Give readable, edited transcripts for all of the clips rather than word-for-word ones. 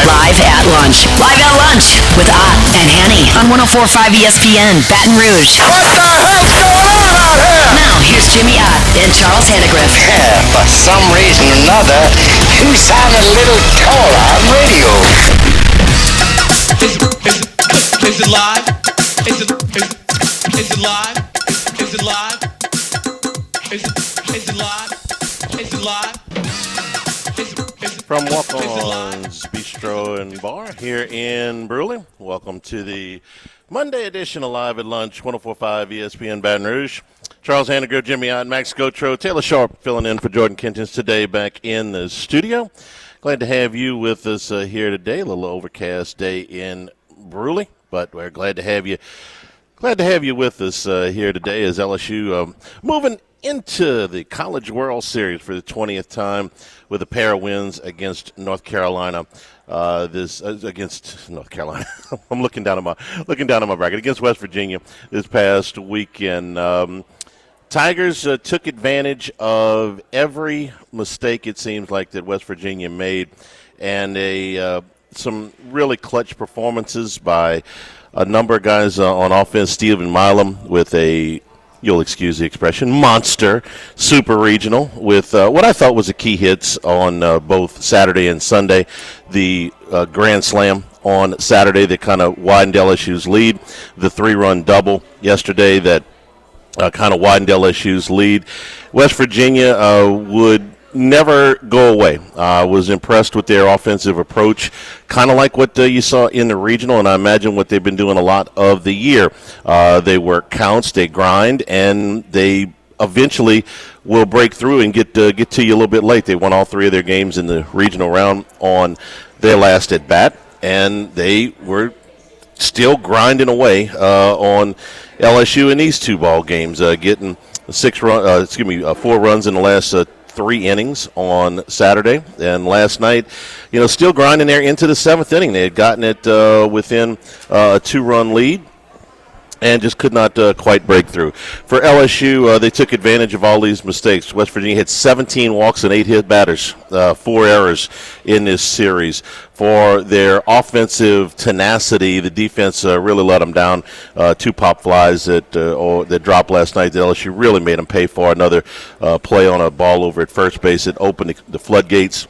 Live at Lunch. Live at Lunch with Ott and Hanny on 104.5 ESPN, Baton Rouge. What the hell's going on out here? Now, here's Jimmy Ott and Charles Hanagriff. Yeah, for some reason or another, you sound a little taller on radio. Is it live? Is it live? Is it live? Is it live? Is it live? From Walk-On's Bistro and Bar here in Brewley. Welcome to the Monday edition of Live at Lunch, 104.5 ESPN Baton Rouge. Charles Hanagriff, Jimmy Ott, Max Gotro, Taylor Sharp filling in for Jordan Kentons today back in the studio. Glad to have you with us here today. A little overcast day in Brewley, but we're glad to have you. Glad to have you with us here today as LSU moving into the College World Series for the 20th time with a pair of wins against North Carolina. Against North Carolina. I'm looking down at my bracket against West Virginia this past weekend. Tigers took advantage of every mistake it seems like that West Virginia made, and some really clutch performances by a number of guys on offense. Stephen Milam with you'll excuse the expression, monster super regional with what I thought was a key hits on both Saturday and Sunday. The grand slam on Saturday that kind of widened LSU's lead. The 3-run double yesterday that kind of widened LSU's lead. West Virginia would never go away. I was impressed with their offensive approach, kind of like what you saw in the regional, and I imagine what they've been doing a lot of the year. They work counts, they grind, and they eventually will break through and get to you a little bit late. They won all 3 of their games in the regional round on their last at bat, and they were still grinding away on LSU in these 2 ball games, getting 4 runs in the last 3 innings on Saturday, and last night, still grinding there into the 7th inning. They had gotten it within a 2-run lead and just could not quite break through. For LSU, they took advantage of all these mistakes. West Virginia had 17 walks and 8 hit batters, 4 errors in this series. For their offensive tenacity, the defense really let them down. 2 pop flies that dropped last night that LSU really made them pay for. Another play on a ball over at first base that opened the floodgates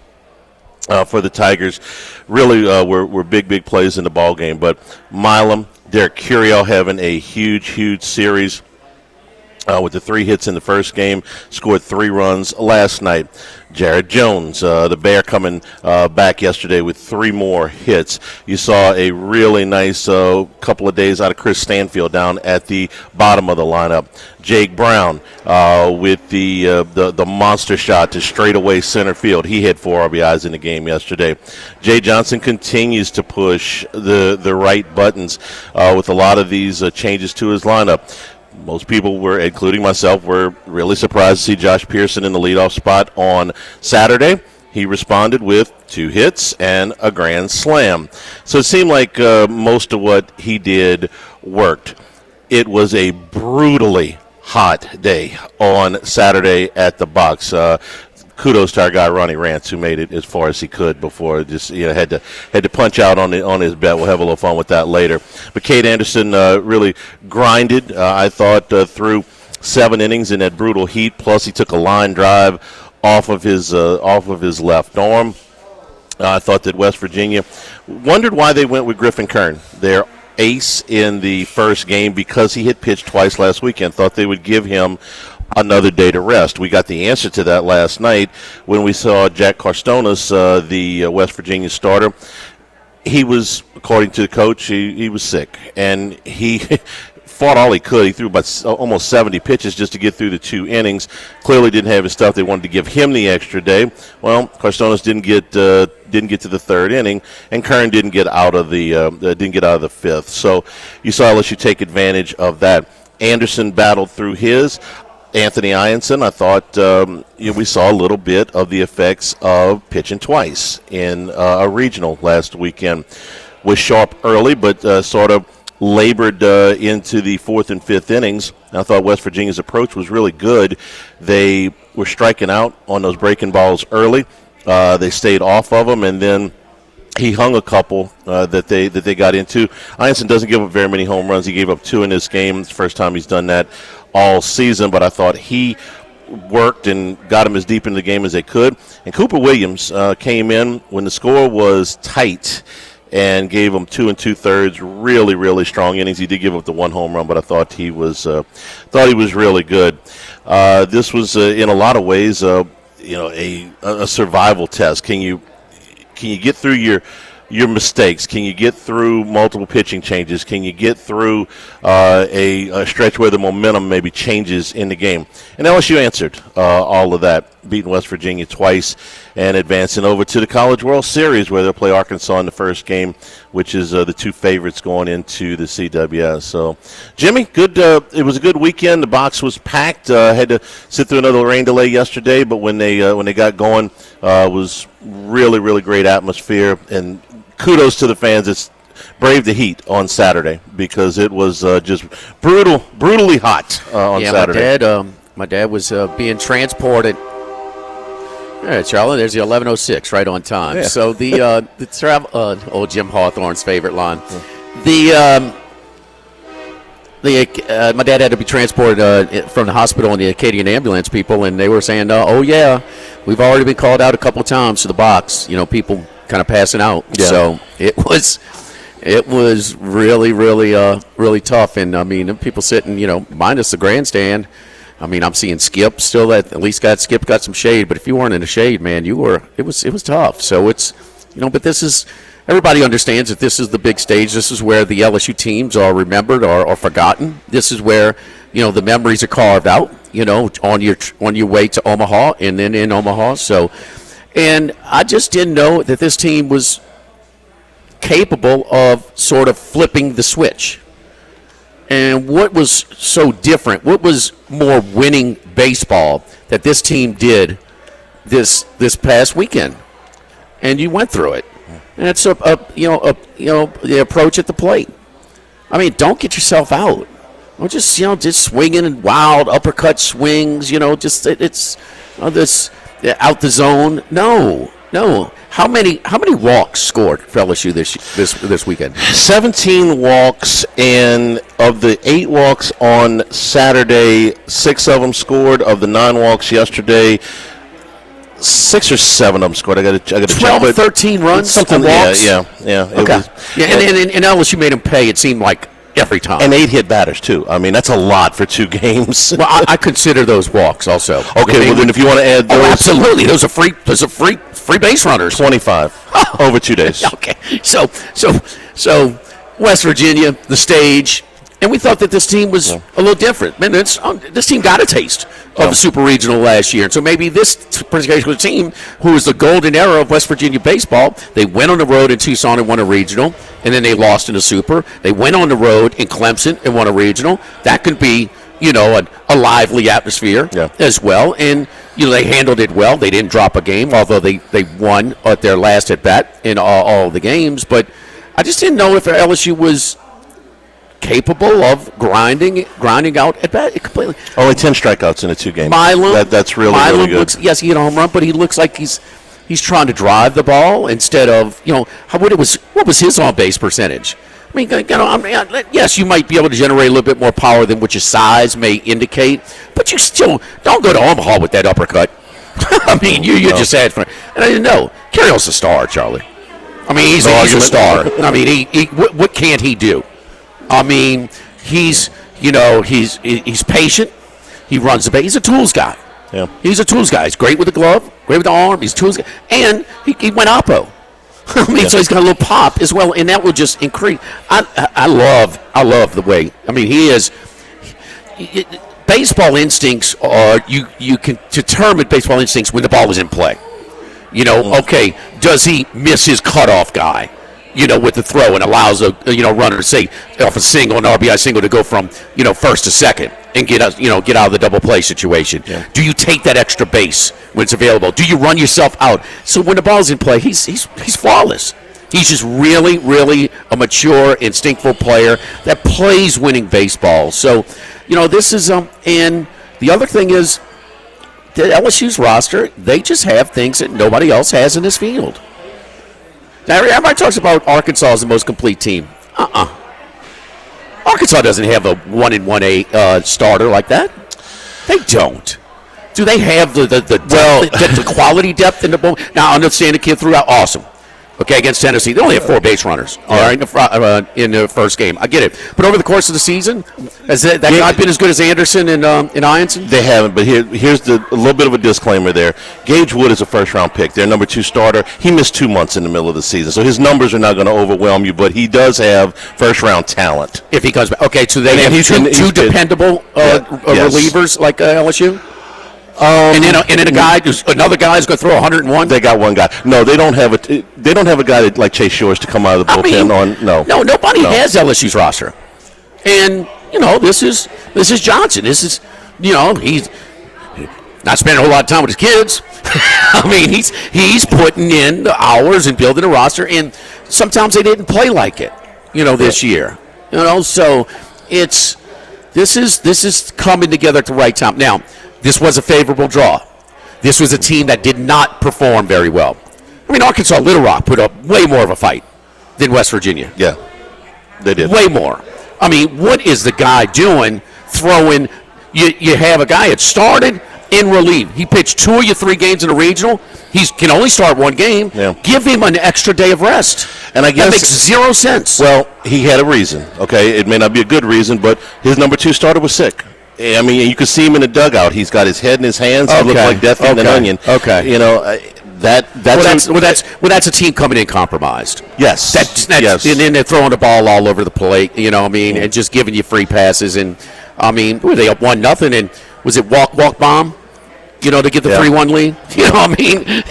for the Tigers. Really were big plays in the ball game. But Milam, Derek Curiel having a huge series with the 3 hits in the first game, scored 3 runs last night. Jared Jones, the Bear, coming back yesterday with 3 more hits. You saw a really nice couple of days out of Chris Stanfield down at the bottom of the lineup. Jake Brown with the monster shot to straightaway center field. He had 4 RBIs in the game yesterday. Jay Johnson continues to push the right buttons with a lot of these changes to his lineup. Most people were, including myself, were really surprised to see Josh Pearson in the leadoff spot on Saturday. He responded with 2 hits and a grand slam. So it seemed like most of what he did worked. It was a brutally hot day on Saturday at the box. Kudos to our guy Ronnie Rance, who made it as far as he could before. Just had to punch out on his bet. We'll have a little fun with that later. But Cade Anderson really grinded. I thought through 7 innings in that brutal heat. Plus he took a line drive off of his left arm. I thought that West Virginia wondered why they went with Griffin Kern, their ace in the first game, because he had pitched twice last weekend. Thought they would give him another day to rest. We got the answer to that last night when we saw Jack Carstonas, the West Virginia starter. He was, according to the coach, he was sick, and he fought all he could. He threw about almost 70 pitches just to get through the 2 innings. Clearly didn't have his stuff. They wanted to give him the extra day. Well, Carstonas didn't get to the 3rd inning, and Kern didn't get out of the 5th. So you saw LSU take advantage of that. Anderson battled through his. Anthony Ianson, I thought we saw a little bit of the effects of pitching twice in a regional last weekend. Was sharp early, but sort of labored into the 4th and 5th innings. I thought West Virginia's approach was really good. They were striking out on those breaking balls early. They stayed off of them, and then He hung a couple that they got into. Ianson doesn't give up very many home runs. He gave up 2 in this game. It's the first time he's done that all season, but I thought he worked and got him as deep into the game as they could. And Cooper Williams came in when the score was tight and gave him 2 2/3 really, really strong innings. He did give up the 1 home run, but I thought he was really good. This was in a lot of ways, a survival test. Can you get through your mistakes? Can you get through multiple pitching changes? Can you get through a stretch where the momentum maybe changes in the game? And LSU answered all of that, beating West Virginia twice and advancing over to the College World Series, where they'll play Arkansas in the first game, which is the 2 favorites going into the CWS. So, Jimmy, good. It was a good weekend. The box was packed. Had to sit through another rain delay yesterday, but when they got going, was really, really great atmosphere. And kudos to the fans that braved the heat on Saturday, because it was just brutally hot on Saturday. My dad was being transported. All right, Charlie, there's the 11:06 right on time. Yeah. So the travel, old Jim Hawthorne's favorite line. My dad had to be transported from the hospital in the Acadian ambulance people, and they were saying, "Oh yeah, we've already been called out a couple of times to the box." People kind of passing out. Yeah. So it was really, really, really tough. And I mean, people sitting, minus the grandstand. I mean, I'm seeing Skip still at least Skip got some shade, but if you weren't in the shade, man, it was tough. So it's, but this is, everybody understands that this is the big stage. This is where the LSU teams are remembered or forgotten. This is where, the memories are carved out, on your way to Omaha and then in Omaha. So, and I just didn't know that this team was capable of sort of flipping the switch. And what was so different? What was more winning baseball that this team did this past weekend? And you went through it. And it's the approach at the plate. I mean, don't get yourself out. Don't just swinging and wild uppercut swings. It's this out the zone. No. How many walks scored for LSU this weekend? 17 walks, and of the 8 walks on Saturday, 6 of them scored. Of the 9 walks yesterday, 6 or 7 of them scored. I got to 12, 13 runs. Something. Walks? Yeah. Okay. And LSU made them pay. It seemed like every time. And 8 hit batters too. I mean, that's a lot for 2 games. Well, I consider those walks also. Okay, well then if you want to add those, absolutely, those are free base runners. 25 over 2 days. Okay, so West Virginia, the stage, and we thought that this team was a little different. Man, this team got a taste of the Super Regional last year, and so maybe this particular team, who was the golden era of West Virginia baseball, they went on the road in Tucson and won a regional, and then they lost in the Super. They went on the road in Clemson and won a regional. That could be, a lively atmosphere as well, and they handled it well. They didn't drop a game, although they won at their last at bat in all of the games. But I just didn't know if LSU was capable of grinding out at bat completely. Only 10 strikeouts in the 2 games. Milam, that's really good. Yes, he hit a home run, but he looks like he's trying to drive the ball instead of what was his on base percentage. I mean, yes, you might be able to generate a little bit more power than what your size may indicate, but you still don't go to Omaha with that uppercut. I mean, you just had fun. And I didn't know. Carroll's a star, Charlie. I mean, he's a star. I mean, what can't he do? I mean, he's patient. He runs the base. He's a tools guy. Yeah. He's a tools guy. He's great with the glove, great with the arm. He's a tools guy. And he went oppo. I mean, so he's got a little pop as well, and that will just increase. I love the way. I mean, he is. Baseball instincts are you can determine baseball instincts when the ball is in play. Okay, does he miss his cutoff guy? With the throw, and allows a runner to say off a single, an RBI single, to go from first to second and get out of the double play situation. Yeah. Do you take that extra base when it's available? Do you run yourself out? So when the ball's in play, he's flawless. He's just really, really a mature, instinctful player that plays winning baseball. So this is and the other thing is the LSU's roster, they just have things that nobody else has in this field. Now, everybody talks about Arkansas as the most complete team. Arkansas doesn't have a 1-1A starter like that. They don't. Do they have the quality depth in the bowl? Now, I understand the kid threw out awesome. Okay, against Tennessee, they only have 4 base runners. All right, in the first game, I get it. But over the course of the season, has that not been as good as Anderson and Ianson? They haven't. But here's a little bit of a disclaimer there. Gage Wood is a first-round pick. Their number 2 starter. He missed 2 months in the middle of the season, so his numbers are not going to overwhelm you. But he does have first-round talent if he comes back. Okay, so they have two dependable relievers like LSU. And then another guy is going to throw 101. They got one guy. No, they don't have a guy like Chase Shores to come out of the bullpen. Nobody has LSU's roster. And this is Johnson. This is he's not spending a whole lot of time with his kids. I mean he's putting in the hours and building a roster. And sometimes they didn't play like it. This year. So this is coming together at the right time. Now. This was a favorable draw. This was a team that did not perform very well. I mean, Arkansas Little Rock put up way more of a fight than West Virginia. Yeah, they did. Way more. I mean, what is the guy doing throwing? You have a guy that started in relief. He pitched 2 of your 3 games in a regional. He can only start 1 game. Yeah. Give him an extra day of rest. And I guess that makes 0 sense. Well, he had a reason. Okay, it may not be a good reason, but his number 2 starter was sick. I mean, you can see him in the dugout. He's got his head in his hands. He looks like death in an onion. Okay. That's a team coming in compromised. Yes. Yes. And then they're throwing the ball all over the plate. And just giving you free passes. And were they up 1-0? And was it walk bomb? To get the 3-1 lead.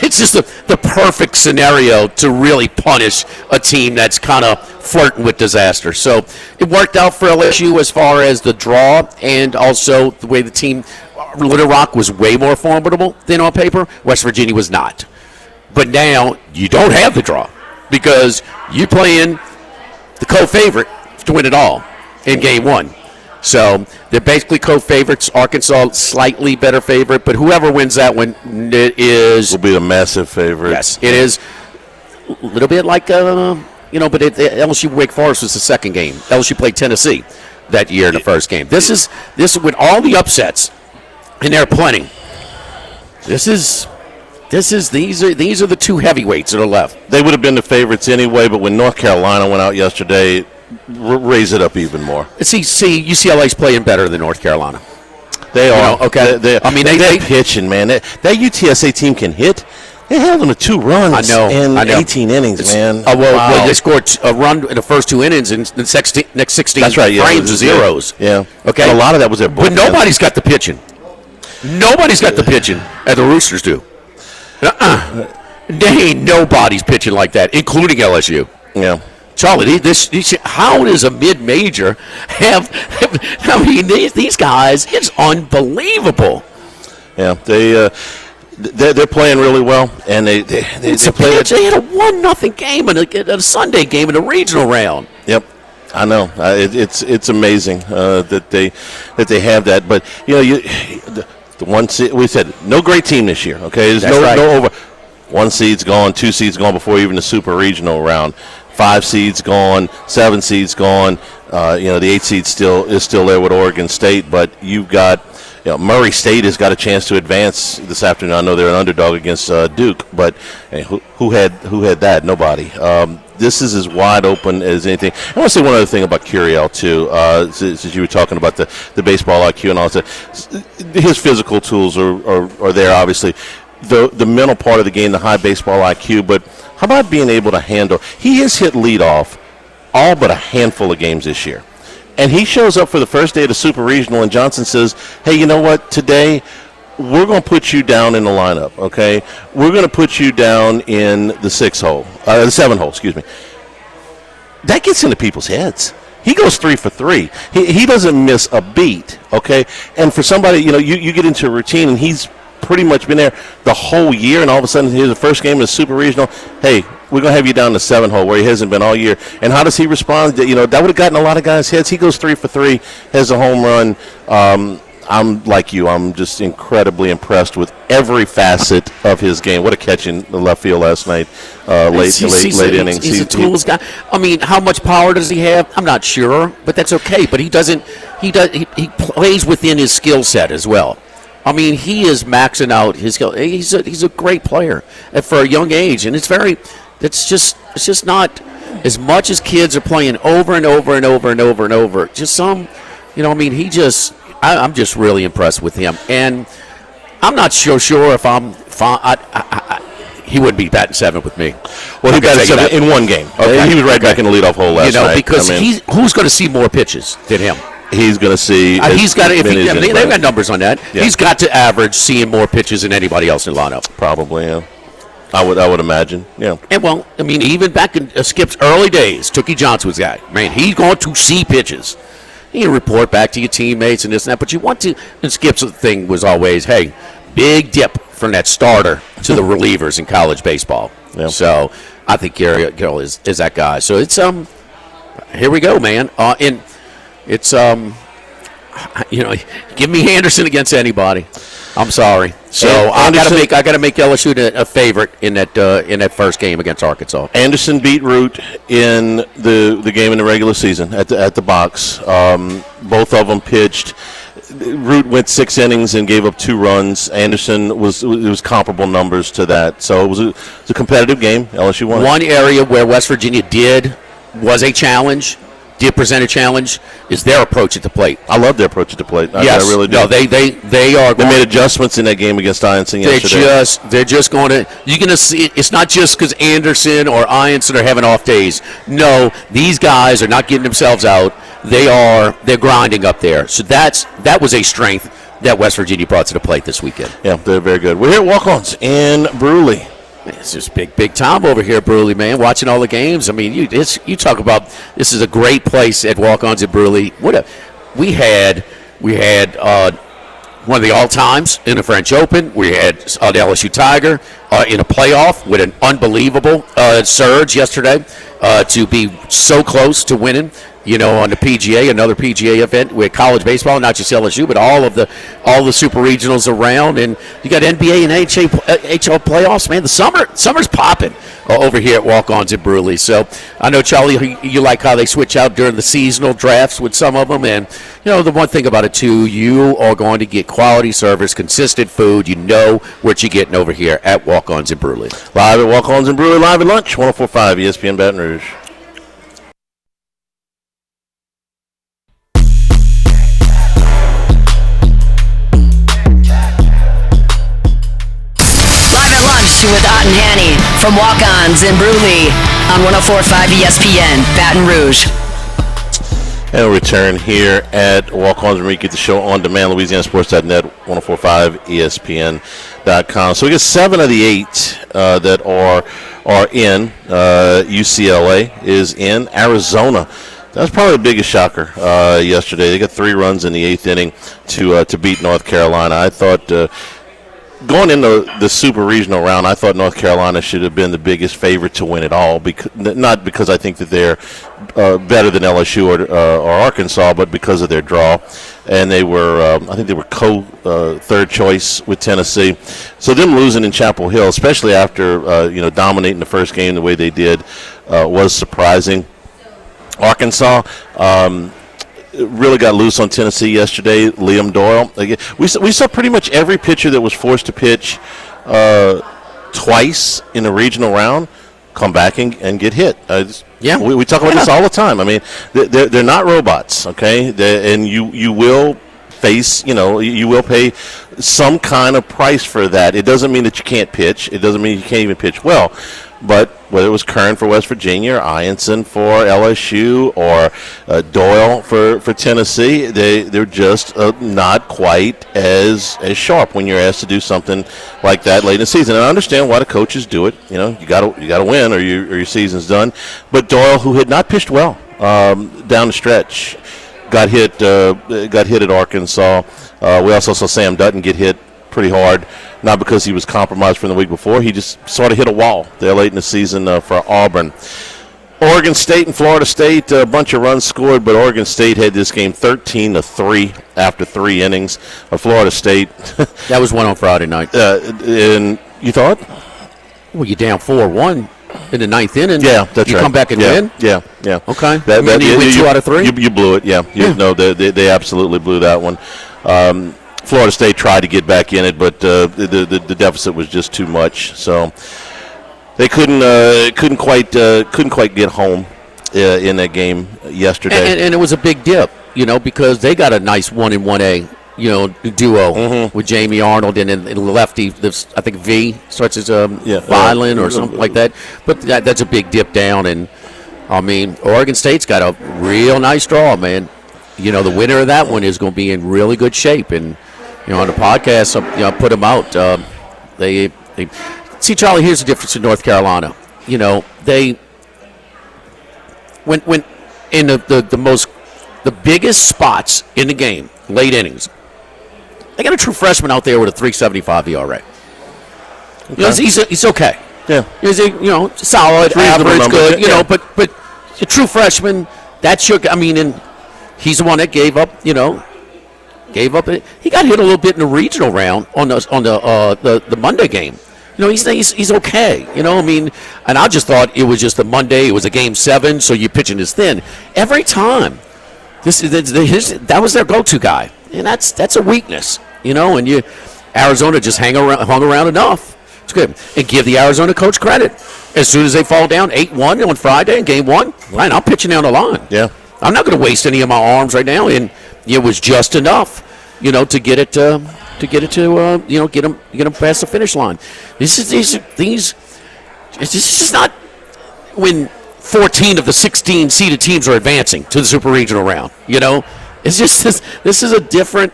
It's just the perfect scenario to really punish a team that's kind of flirting with disaster. So it worked out for LSU as far as the draw and also the way the team. Little Rock was way more formidable than on paper. West Virginia was not. But now you don't have the draw because you're playing the co-favorite to win it all in game 1. So they're basically co-favorites. Arkansas slightly better favorite, but whoever wins that one will be a massive favorite. Yes, it is a little bit like but LSU Wake Forest was the second game. LSU played Tennessee that year in the first game. This is with all the upsets, and there are plenty. These are the 2 heavyweights that are left. They would have been the favorites anyway, but when North Carolina went out yesterday. Raise it up even more. See, UCLA's playing better than North Carolina. They are. Okay. They're pitching, man. That UTSA team can hit. They held them to 2 runs in 18 innings, man. Well, they scored a run in the first 2 innings, and the next 16 That's right, frames of zeros. Yeah. Okay. And a lot of that was their bullpen. But nobody's got the pitching. Nobody's got the pitching as the Roosters do. They ain't nobody's pitching like that, including LSU. Yeah. Charlie, how does a mid-major have these guys, it's unbelievable. Yeah, they're playing really well, and they had a 1-0 game in a Sunday game in a regional round. Yep, I know. It's amazing that they have that, but the one seed, we said no great team this year. Okay, there's no over 1 seed's gone, 2 seeds gone before even the super regional round. 5 seeds gone, 7 seeds gone. The 8 seed is still there with Oregon State, but you've got Murray State has got a chance to advance this afternoon. I know they're an underdog against Duke, but who had that? Nobody. This is as wide open as anything. I want to say one other thing about Curiel too. Since you were talking about the baseball IQ and all that, his physical tools are there. Obviously, the mental part of the game, the high baseball IQ, but. How about being able to handle? He has hit leadoff all but a handful of games this year. And he shows up for the first day of the Super Regional, and Johnson says, hey, you know what? Today, we're going to put you down in the lineup, okay? We're going to put you down in the 7 hole, excuse me. That gets into people's heads. He goes 3 for 3. He doesn't miss a beat, okay? And for somebody, you get into a routine, and he's pretty much been there the whole year, and all of a sudden here's the first game in the Super Regional. Hey, we're going to have you down the 7 hole where he hasn't been all year. And how does he respond? That would have gotten a lot of guys' heads. He goes 3 for 3, has a home run. I'm like you. I'm just incredibly impressed with every facet of his game. What a catch in the left field last night, late innings. He's a tools guy. I mean, how much power does he have? I'm not sure, but that's okay. But he doesn't. He plays within his skill set as well. I mean, he is maxing out his skill. He's a great player for a young age, and it's just not as much as kids are playing over and over and over and over and over. Just some, I mean, I'm just really impressed with him, and I'm not sure if he wouldn't be batting seventh with me. Well, he batted seventh in one game. Okay. He was right back in the leadoff hole last night. Because who's going to see more pitches than him? He's going to see. He's got to. They've got numbers on that. Yeah. He's got to average seeing more pitches than anybody else in the lineup. Probably, yeah. I would imagine, yeah. And well, I mean, even back in Skip's early days, Tookie Johnson was that. Man, he's going to see pitches. You report back to your teammates and this and that, but you want to. And Skip's thing was always, hey, big dip from that starter to the relievers in college baseball. Yeah. So I think Gary Gill is that guy. So it's here we go, man. And it's give me Anderson against anybody. I'm sorry. So I got to make LSU a favorite in that first game against Arkansas. Anderson beat Root in the game in the regular season at the box. Both of them pitched. Root went 6 innings and gave up 2 runs. Anderson was comparable numbers to that. So it was a competitive game. LSU won. One area where West Virginia was a challenge. Did present a challenge is their approach at the plate. I love their approach at the plate. Yes. I really do. No, they are. They made adjustments in that game against Ianson yesterday. They're just going to. You're going to see. It's not just because Anderson or Ianson are having off days. No, these guys are not getting themselves out. They're grinding up there. So that was a strength that West Virginia brought to the plate this weekend. Yeah, they're very good. We're here at Walk-Ons in Bruley. Man, it's just big time over here at Bruley, man. Watching all the games. I mean, you talk about this is a great place at Walk-Ons at Bruley. We had one of the all-times in the French Open. We had the LSU Tiger in a playoff with an unbelievable surge yesterday to be so close to winning. On the PGA, another PGA event with college baseball, not just LSU, but all the super regionals around, and you got NBA and HL playoffs. Man, the summer's popping over here at Walk-Ons at Bruley. So I know, Charlie, you like how they switch out during the seasonal drafts with some of them, and the one thing about it too, you are going to get quality service, consistent food. You know what you're getting over here at Walk-Ons at Bruley. Live at Walk-Ons in Bruley, live at lunch, 104.5 ESPN Baton Rouge. With Ott and Hanny from Walk-Ons in Bruley on 104.5 ESPN Baton Rouge. And we'll return here at Walk-Ons and we get the show on demand, LouisianaSports.net, 104.5 ESPN.com. So we get 7 of the 8 that are in. UCLA is in. Arizona. That's probably the biggest shocker yesterday. They got 3 runs in the 8th inning to beat North Carolina. I thought going into the super regional round, I thought North Carolina should have been the biggest favorite to win it all. Not because I think that they're better than LSU or Arkansas, but because of their draw. And they were, I think they were third choice with Tennessee. So them losing in Chapel Hill, especially after dominating the first game the way they did, was surprising. Arkansas really got loose on Tennessee yesterday. Liam Doyle. We saw pretty much every pitcher that was forced to pitch twice in the regional round come back and get hit. Yeah, we talk about this all the time. I mean, they're not robots, okay? And you will face, you will pay some kind of price for that. It doesn't mean that you can't pitch. It doesn't mean you can't even pitch well. But whether it was Kern for West Virginia, or Ianson for LSU, or Doyle for Tennessee, they're just not quite as sharp when you're asked to do something like that late in the season. And I understand why the coaches do it. You got to win, or your season's done. But Doyle, who had not pitched well down the stretch, got hit at Arkansas. We also saw Sam Dutton get hit pretty hard, not because he was compromised from the week before. He just sort of hit a wall there late in the season for Auburn. Oregon State and Florida State, a bunch of runs scored, but Oregon State had this game 13-3 after 3 innings. Florida State. That was one on Friday night. And you thought? Well, you're down 4-1 in the 9th inning. Yeah, that's right. You come back and win? Yeah. Okay. You win 2 out of 3? You blew it, yeah. No, they absolutely blew that one. Florida State tried to get back in it, but the deficit was just too much. So they couldn't quite get home in that game yesterday. And it was a big dip, because they got a nice 1-1A, duo with Jamie Arnold and then lefty. I think V starts as Violin or something like that. But that's a big dip down. And I mean, Oregon State's got a real nice draw, man. The winner of that one is going to be in really good shape. And on the podcast, I put them out. They see, Charlie. Here's the difference in North Carolina. They when in the biggest spots in the game, late innings, they got a true freshman out there with a 3.75 ERA. He's okay. Yeah, he's solid, average, number, good. yeah. But a true freshman. That's your. I mean, and he's the one that gave up. He got hit a little bit in the regional round on the Monday game. He's okay. And I just thought it was just a Monday. It was a game 7, so you're pitching this thin every time. That was their go-to guy, and that's a weakness. And Arizona just hung around enough. It's good, and give the Arizona coach credit. As soon as they fall down 8-1 on Friday in Game 1, right, I'm pitching down the line. Yeah, I'm not going to waste any of my arms right now, and it was just enough, to get it to get them past the finish line. This is just not when 14 of the 16 seeded teams are advancing to the super regional round. It's just this is a different.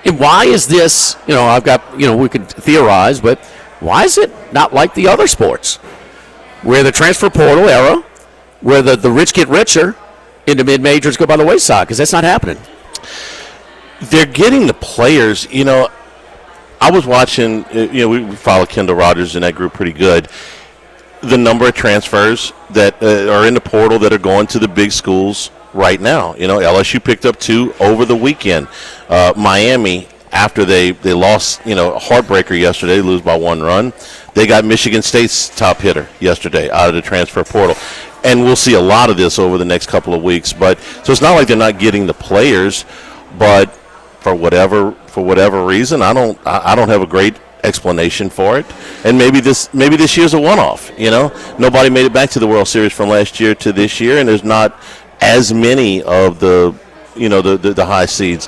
And why is this? I've got we could theorize, but why is it not like the other sports, where the transfer portal era, where the rich get richer, and the mid majors go by the wayside? Because that's not happening. They're getting the players. I was watching. We follow Kendall Rogers and that group pretty good. The number of transfers that are in the portal that are going to the big schools right now. LSU picked up 2 over the weekend. Miami, after they lost, a heartbreaker yesterday, lose by 1 run, they got Michigan State's top hitter yesterday out of the transfer portal. And we'll see a lot of this over the next couple of weeks. But so it's not like they're not getting the players, but for whatever reason, I don't have a great explanation for it. And maybe this year's a one-off. Nobody made it back to the World Series from last year to this year, and there's not as many of the high seeds.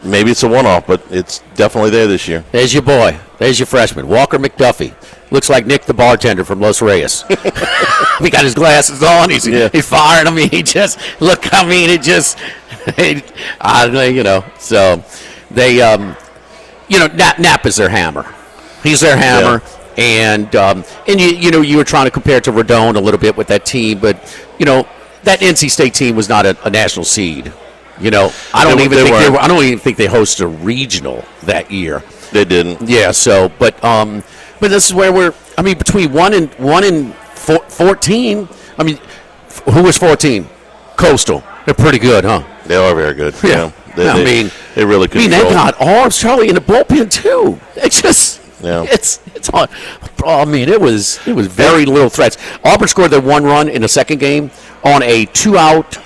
Maybe it's a one-off, but it's definitely there this year. There's your boy. There's your freshman, Walker McDuffie. Looks like Nick the bartender from Los Reyes. He got his glasses on. He's firing. I mean, So they, Knapp is their hammer. He's their hammer. Yeah. And you were trying to compare it to Rodon a little bit with that team, but, that NC State team was not a national seed. I don't even think they hosted a regional that year. They didn't. Yeah. So, but this is where we're. I mean, between 1 and 14. I mean, who was 14? Coastal. They're pretty good, huh? They are very good. Yeah. They really control. They got arms, Charlie, in the bullpen too. It's just. Yeah. It's on. I mean, it was very little threats. Auburn scored their 1 run in the second game on a 2-out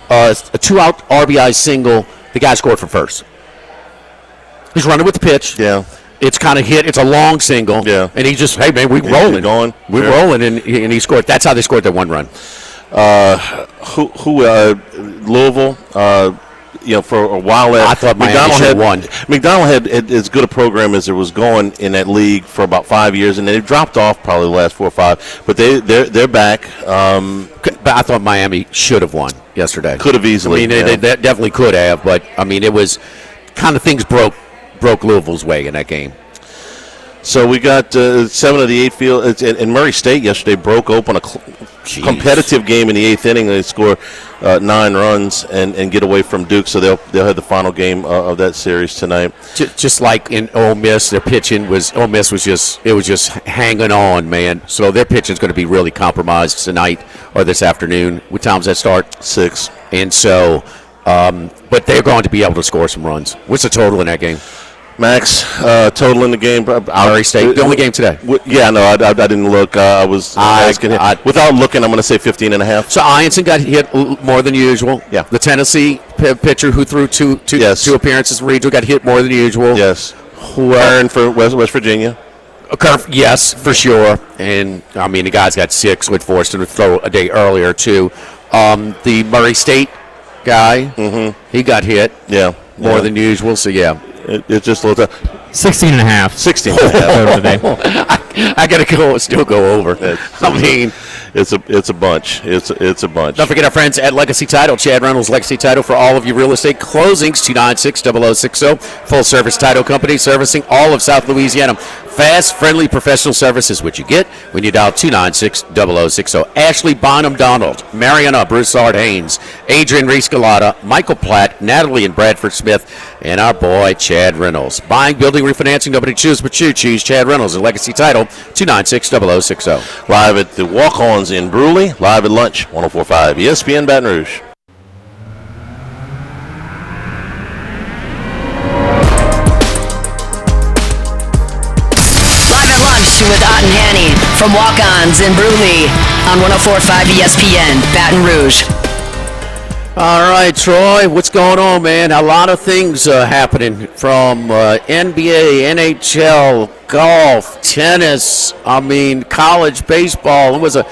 RBI single. The guy scored for first. He's running with the pitch. Yeah. It's kind of hit. It's a long single. Yeah. And he just, hey man, we're rolling. We're rolling, and he scored. That's how they scored their 1 run. Louisville. For a while there, I thought McDonald had won. McDonald had as good a program as there was going in that league for about 5 years, and they've dropped off probably the last 4 or 5. But they're back. But I thought Miami should have won yesterday. Could have easily. I mean, they definitely could have, but I mean, it was kind of things broke Louisville's way in that game. So we got 7 of the 8 field, and Murray State yesterday broke open a competitive game in the 8th inning. They score 9 runs and get away from Duke, so they'll have the final game of that series tonight. Just like in Ole Miss, their pitching was just hanging on, man. So their pitching is going to be really compromised tonight or this afternoon. What time's that start? 6. And so, but they're going to be able to score some runs. What's the total in that game? Max, total in the game. Murray State, the only game today. Yeah, no, I didn't look. I was asking him. Without looking, I'm going to say 15.5. So Ianson got hit more than usual. Yeah. The Tennessee pitcher who threw two appearances for regional got hit more than usual. Yes. Aaron for West Virginia. Yes, for sure. And, I mean, the guy's got 6, which forced him to throw a day earlier, too. The Murray State guy, he got hit more than usual, so yeah. It's just a little tough. 16.5. 16.5. I got to still go over. I mean, it's a bunch. It's a bunch. Don't forget our friends at Legacy Title. Chad Reynolds, Legacy Title for all of your real estate closings. 296-0060. Full service title company servicing all of South Louisiana. Fast, friendly, professional service is what you get when you dial 296-0060. Ashley Bonham Donald, Mariana Broussard Haynes, Adrian Reese-Galata, Michael Platt, Natalie and Bradford Smith, and our boy Chad Reynolds. Buying, building, refinancing, nobody choose but you. Choose Chad Reynolds at Legacy Title, 296-0060. Live at the Walk-Ons in Bruley, live at lunch, 104.5 ESPN Baton Rouge. With Ott and Hanny from Walk-Ons in Bruley on 104.5 ESPN Baton Rouge. All right, Troy, what's going on, man? A lot of things happening from NBA, NHL, golf, tennis, college baseball. It was a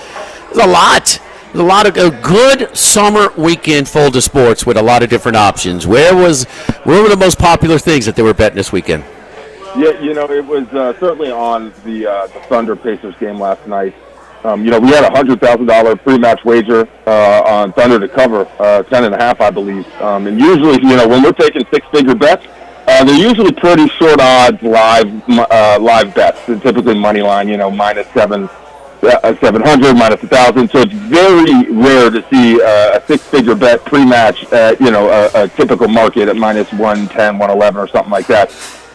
lot. A lot of a good summer weekend full of sports with a lot of different options. Where were the most popular things that they were betting this weekend? Yeah, it was certainly on the Thunder Pacers game last night. We had a $100,000 pre-match wager on Thunder to cover 10.5, I believe. And usually, when we're taking 6-figure bets, they're usually pretty short odds live bets. They're typically money line, minus 700, minus 1,000. So it's very rare to see a 6-figure bet pre-match at a typical market at minus 110, 111, or something like that.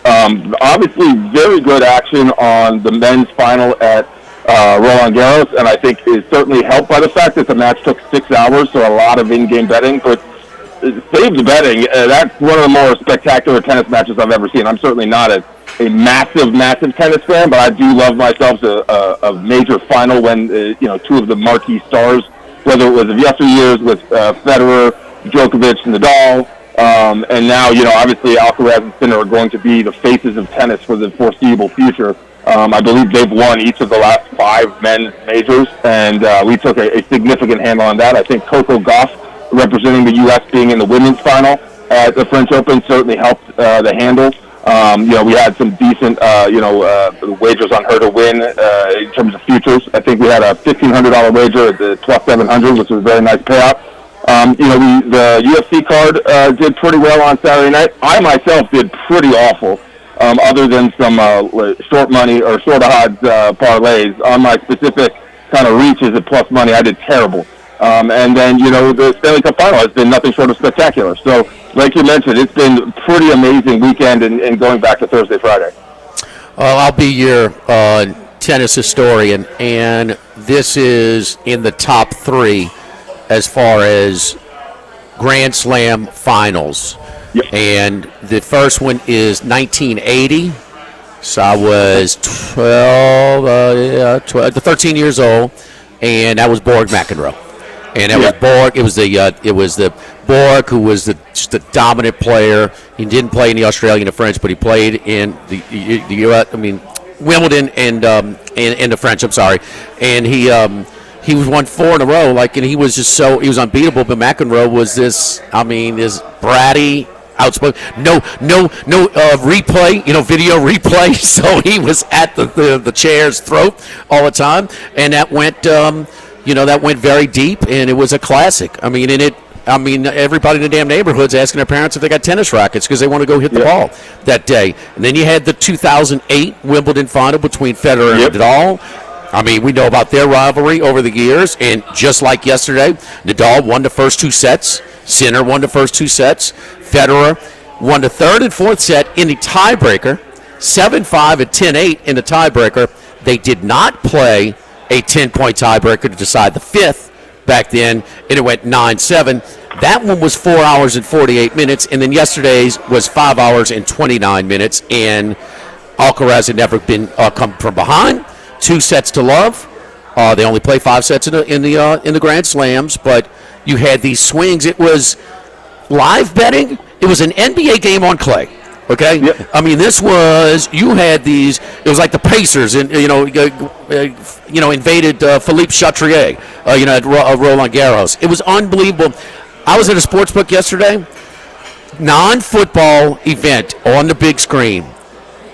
Obviously, very good action on the men's final at Roland Garros, and I think is certainly helped by the fact that the match took 6 hours, so a lot of in-game betting. But save the betting, that's one of the more spectacular tennis matches I've ever seen. I'm certainly not a massive tennis fan, but I do love myself a major final when two of the marquee stars, whether it was of yesteryears with Federer, Djokovic, and Nadal. And now, obviously Alcaraz and Sinner are going to be the faces of tennis for the foreseeable future. I believe they've won each of the last 5 men's majors, and we took a significant handle on that. I think Coco Gauff, representing the U.S. being in the women's final at the French Open, certainly helped the handle. We had some decent, wagers on her to win in terms of futures. I think we had a $1,500 wager at the plus 700, which was a very nice payout. The UFC card did pretty well on Saturday night. I myself did pretty awful, other than some short money or short odds parlays. On my specific kind of reaches at plus money, I did terrible. And then, the Stanley Cup final has been nothing short of spectacular. So, like you mentioned, it's been a pretty amazing weekend and going back to Thursday, Friday. I'll be your tennis historian, and this is in the top 3 as far as Grand Slam finals. Yep. And the first one is 1980. So I was 13 years old, and that was Borg McEnroe. And that was Borg. It was the Borg who was just the dominant player. He didn't play in the Australian or French, but he played in the U.S. Wimbledon and the French. I'm sorry, and he was won 4 in a row. And he was he was unbeatable. But McEnroe was this bratty, outspoken. No replay, video replay. So he was at the chair's throat all the time, and that went. That went very deep, and it was a classic. Everybody in the damn neighborhood's asking their parents if they got tennis rackets because they want to go hit the ball that day. And then you had the 2008 Wimbledon final between Federer and Nadal. I mean, we know about their rivalry over the years, and just like yesterday, Nadal won the first 2 sets. Sinner won the first 2 sets. Federer won the third and fourth set in the tiebreaker, 7-5 and 10-8 in the tiebreaker. They did not play a 10-point tiebreaker to decide the fifth back then, and it went 9-7. That one was 4 hours and 48 minutes, and then yesterday's was 5 hours and 29 minutes, and Alcaraz had never been come from behind. 2 sets to love. They only play 5 sets in the Grand Slams, but you had these swings. It was live betting. It was an NBA game on clay. Okay, Yep. I mean, you had these. It was like the Pacers, and invaded Philippe Chatrier, at Roland Garros. It was unbelievable. I was at a sports book yesterday, non-football event on the big screen.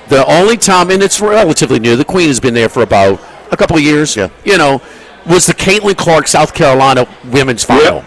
The only time, and it's relatively new, the Queen has been there for about a couple of years, was the Caitlin Clark, South Carolina women's final.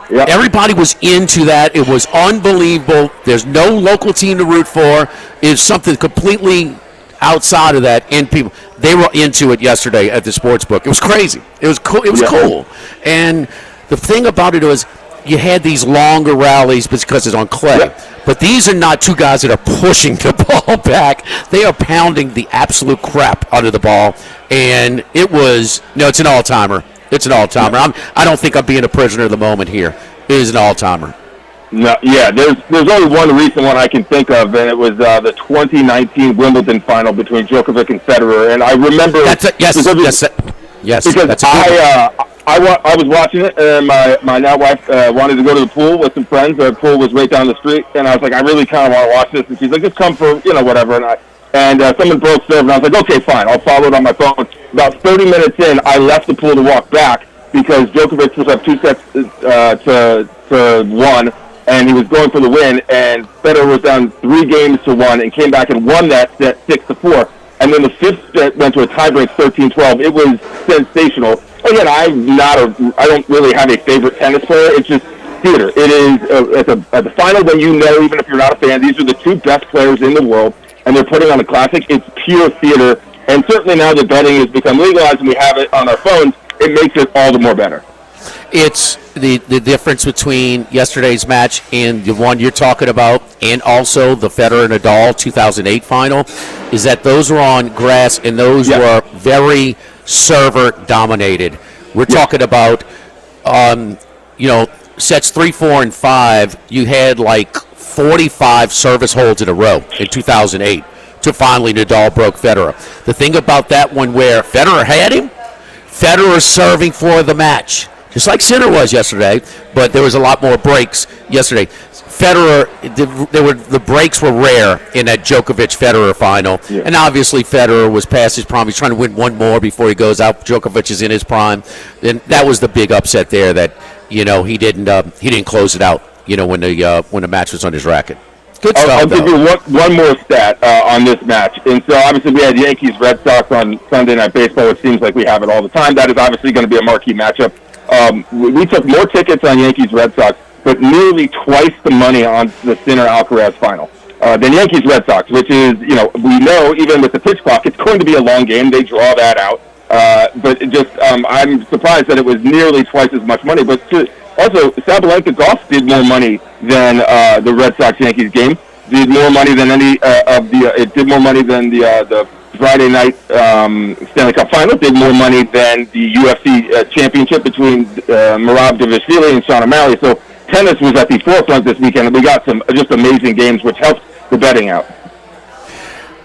Yep. Everybody was into that. It was unbelievable. There's no local team to root for. It's something completely outside of that, and people, they were into it yesterday at the sports book. It was crazy. It was cool. It was cool. And the thing about it was, you had these longer rallies because it's on clay. Yep. But these are not 2 guys that are pushing the ball back. They are pounding the absolute crap out of the ball. And it was, it's an all-timer. It's an all-timer. I don't think I'm being a prisoner of the moment here. It is an all-timer. No, yeah, there's only one recent one I can think of, and it was the 2019 Wimbledon final between Djokovic and Federer. And I remember... Yes, because that's a I was watching it, and my now wife wanted to go to the pool with some friends. The pool was right down the street, and I was like, I really kind of want to watch this. And she's like, just come for, whatever. And someone broke serve, and I was like, okay, fine. I'll follow it on my phone. About 30 minutes in, I left the pool to walk back because Djokovic was up 2 sets to 1, and he was going for the win, and Federer was down 3 games to 1 and came back and won that set 6-4. And then the 5th set went to a tiebreak 13-12. It was sensational. Again, I don't really have a favorite tennis player. It's just theater. It is at the final when even if you're not a fan, these are the 2 best players in the world, and they're putting on a classic. It's pure theater, and certainly now that betting has become legalized and we have it on our phones, it makes it all the more better. It's the difference between yesterday's match and the one you're talking about, and also the Federer-Nadal 2008 final, is that those were on grass, and those were very server-dominated. We're talking about, sets 3, 4, and 5, you had like 45 service holds in a row in 2008 to finally Nadal broke Federer. The thing about that one where Federer had him, Federer serving for the match, just like Sinner was yesterday, but there was a lot more breaks yesterday. Federer, the breaks were rare in that Djokovic-Federer final, and obviously Federer was past his prime. He's trying to win one more before he goes out. Djokovic is in his prime, and that was the big upset there. That he didn't close it out. When the match was on his racket. Good stuff. I'll give you one more stat on this match, and so obviously we had Yankees-Red Sox on Sunday Night Baseball, which seems like we have it all the time. That is obviously going to be a marquee matchup. We took more tickets on Yankees-Red Sox, but nearly twice the money on the Sinner-Alcaraz final than Yankees-Red Sox, which is, we know even with the pitch clock, it's going to be a long game. They draw that out. But I'm surprised that it was nearly twice as much money. But also, Sabalenka Golf did more money than the Red Sox-Yankees game. Did more money than any it did more money than the Friday night Stanley Cup Final. Did more money than the UFC championship between Merab Dvalishvili and Sean O'Malley. So tennis was at the forefront this weekend, and we got some just amazing games, which helped the betting out.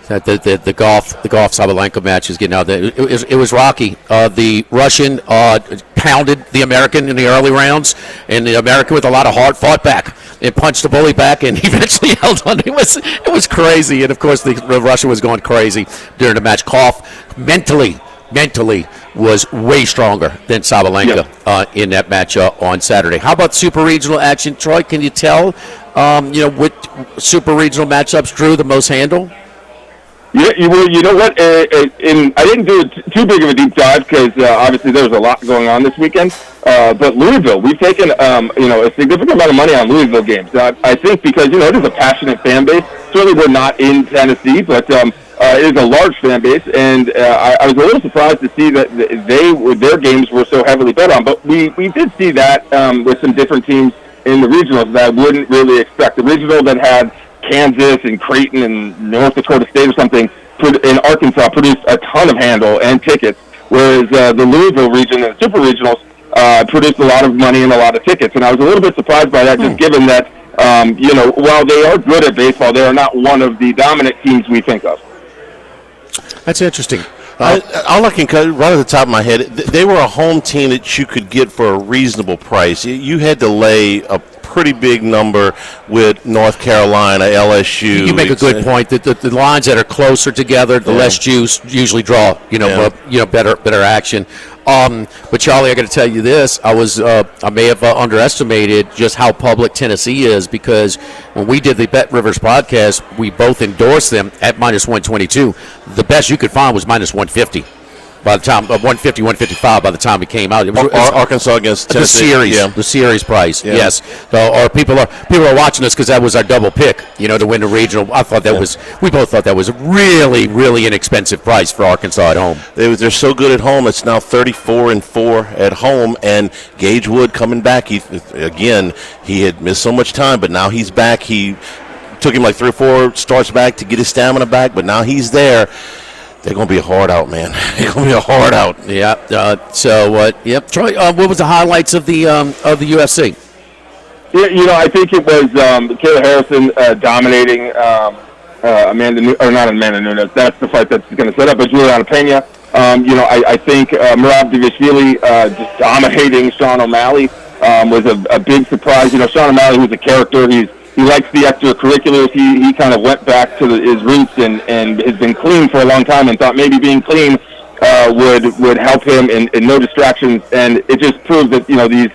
The golf Sabalenka match is getting out there. It was rocky. The Russian pounded the American in the early rounds, and the American with a lot of heart fought back and punched the bully back, and eventually held on. It was crazy, and of course the Russian was going crazy during the match. Koff mentally was way stronger than Sabalenka in that match on Saturday. How about super regional action, Troy? Can you tell what super regional matchups drew the most handle? Yeah, you know what? I didn't do too big of a deep dive because obviously there was a lot going on this weekend. But Louisville, we've taken a significant amount of money on Louisville games. I think because it is a passionate fan base. Certainly, we're not in Tennessee, but is a large fan base, and I was a little surprised to see that their games were so heavily bet on. But we did see that with some different teams in the regionals that I wouldn't really expect. The regional that had Kansas and Creighton and North Dakota State or something in Arkansas produced a ton of handle and tickets, whereas the Louisville region and the Super Regionals produced a lot of money and a lot of tickets. And I was a little bit surprised by that, just given that, while they are good at baseball, they are not one of the dominant teams we think of. That's interesting. All I can cut right at the top of my head, they were a home team that you could get for a reasonable price. You had to lay a pretty big number with North Carolina, LSU. You make a good point that the lines that are closer together, the less juice usually draw better action. But Charlie, I got to tell you this: I may have underestimated just how public Tennessee is, because when we did the Bet Rivers podcast, we both endorsed them at minus 122. The best you could find was minus 150. By the time 150, 155 by the time it came out. It was Arkansas against Tennessee. The series price. Yeah. Yes. So, or people are watching us because that was our double pick, to win the regional. I thought we both thought that was a really, really inexpensive price for Arkansas at home. They're so good at home. It's now 34-4 at home, and Gage Wood coming back. He had missed so much time, but now he's back. He took him like 3 or 4 starts back to get his stamina back, but now he's there. They're going to be a hard out, man. They're going to be a hard out. Yeah. Troy, what was the highlights of the UFC? Yeah, I think it was Kayla Harrison dominating not Amanda Nunes. That's the fight that's going to set up. But Juliana Pena. I think Merab Dvalishvili just dominating Sean O'Malley was a big surprise. Sean O'Malley, who's a character, he likes the extracurriculars. He kind of went back to his roots and has been clean for a long time, and thought maybe being clean would help him and no distractions. And it just proves that these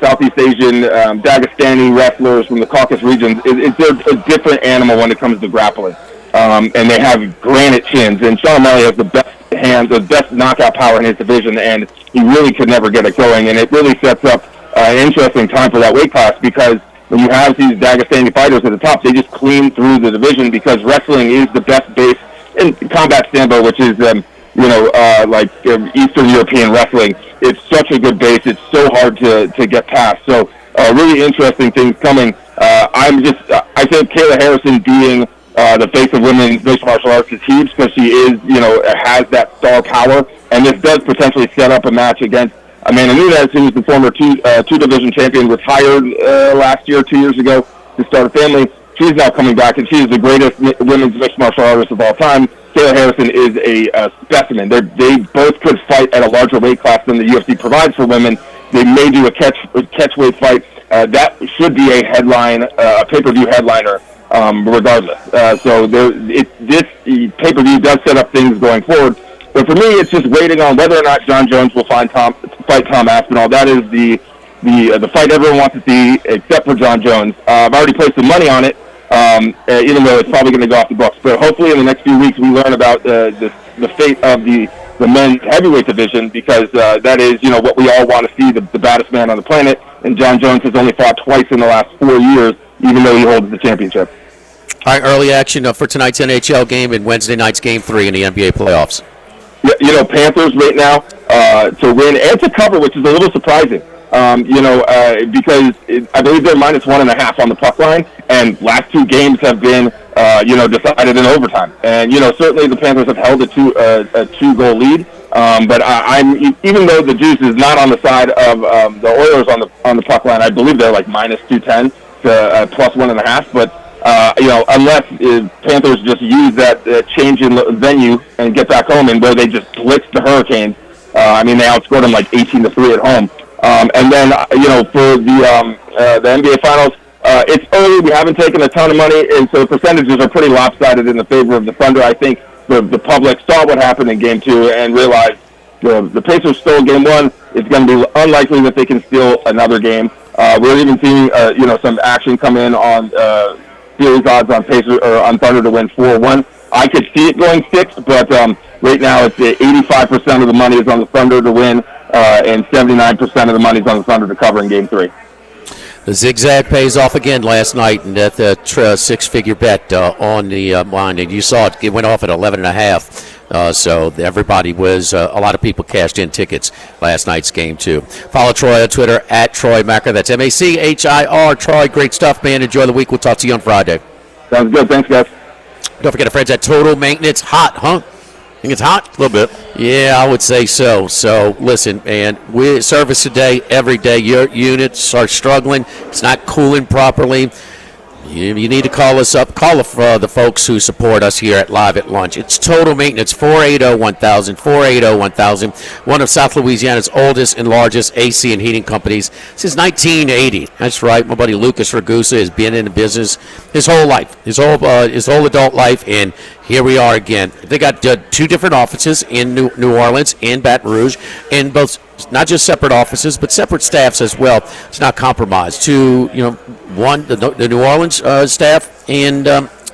Southeast Asian Dagestani wrestlers from the Caucasus regions, they're a different animal when it comes to grappling. And they have granite chins. And Sean O'Malley has the best hands, the best knockout power in his division, and he really could never get it going. And it really sets up an interesting time for that weight class, because when you have these Dagestani fighters at the top, they just clean through the division, because wrestling is the best base in combat sambo, which is, like Eastern European wrestling. It's such a good base. It's so hard to get past. So really interesting things coming. I think Kayla Harrison being the face of women's mixed martial arts is huge, because she is, has that star power. And this does potentially set up a match against Amanda Nunes, who was the former two-division champion, retired last year, 2 years ago, to start a family. She's now coming back, and she is the greatest women's mixed martial artist of all time. Kayla Harrison is a specimen. They both could fight at a larger weight class than the UFC provides for women. They may do a catchweight fight. That should be a headline, a pay-per-view headliner, regardless. So this pay-per-view does set up things going forward. But for me, it's just waiting on whether or not John Jones will fight Tom Aspinall. That is the fight everyone wants to see, except for John Jones. I've already placed some money on it, even though it's probably going to go off the books. But hopefully in the next few weeks we learn about the fate of the men's heavyweight division, because that is what we all want to see, the baddest man on the planet. And John Jones has only fought twice in the last 4 years, even though he holds the championship. All right, early action for tonight's NHL game and Wednesday night's Game 3 in the NBA playoffs. Panthers right now to win and to cover, which is a little surprising. Because I believe they're minus 1.5 on the puck line, and last 2 games have been, decided in overtime. And certainly the Panthers have held a 2-goal lead. But I'm even though the juice is not on the side of the Oilers on the puck line, I believe they're like minus 210 to plus 1.5. But unless Panthers just use that change in venue and get back home, and where they just blitzed the Hurricanes. They outscored them like 18-3 at home. And then, for the NBA Finals, it's early. We haven't taken a ton of money, and so the percentages are pretty lopsided in the favor of the Thunder. I think the public saw what happened in Game 2 and realized the Pacers stole Game 1. It's going to be unlikely that they can steal another game. We're even seeing, some action come in on series odds on Pacers or on Thunder to win 4-1. I could see it going 6, but right now it's 85% of the money is on the Thunder to win, and 79% of the money is on the Thunder to cover in Game 3. The zigzag pays off again last night, and that six-figure bet on the line, and you saw it went off at 11.5. So everybody was, a lot of people cashed in tickets last night's game too. Follow Troy on Twitter at Troy Macker. That's MACHIR. Troy, great stuff, man. Enjoy the week. We'll talk to you on Friday. Sounds good. Thanks, guys. Don't forget our friends at Total Maintenance. Hot, huh? Think it's hot? A little bit. Yeah, I would say so. So, listen, man, we service today, every day. Your units are struggling. It's not cooling properly. You need to call us up. Call the folks who support us here at Live at Lunch. It's Total Maintenance, 480-1000, 480-1000. One of South Louisiana's oldest and largest AC and heating companies since 1980. That's right. My buddy Lucas Ragusa has been in the business his whole life, his whole adult life, and here we are again. They got two different offices in New Orleans and Baton Rouge, and both not just separate offices, but separate staffs as well. It's not compromised. One, the New Orleans staff and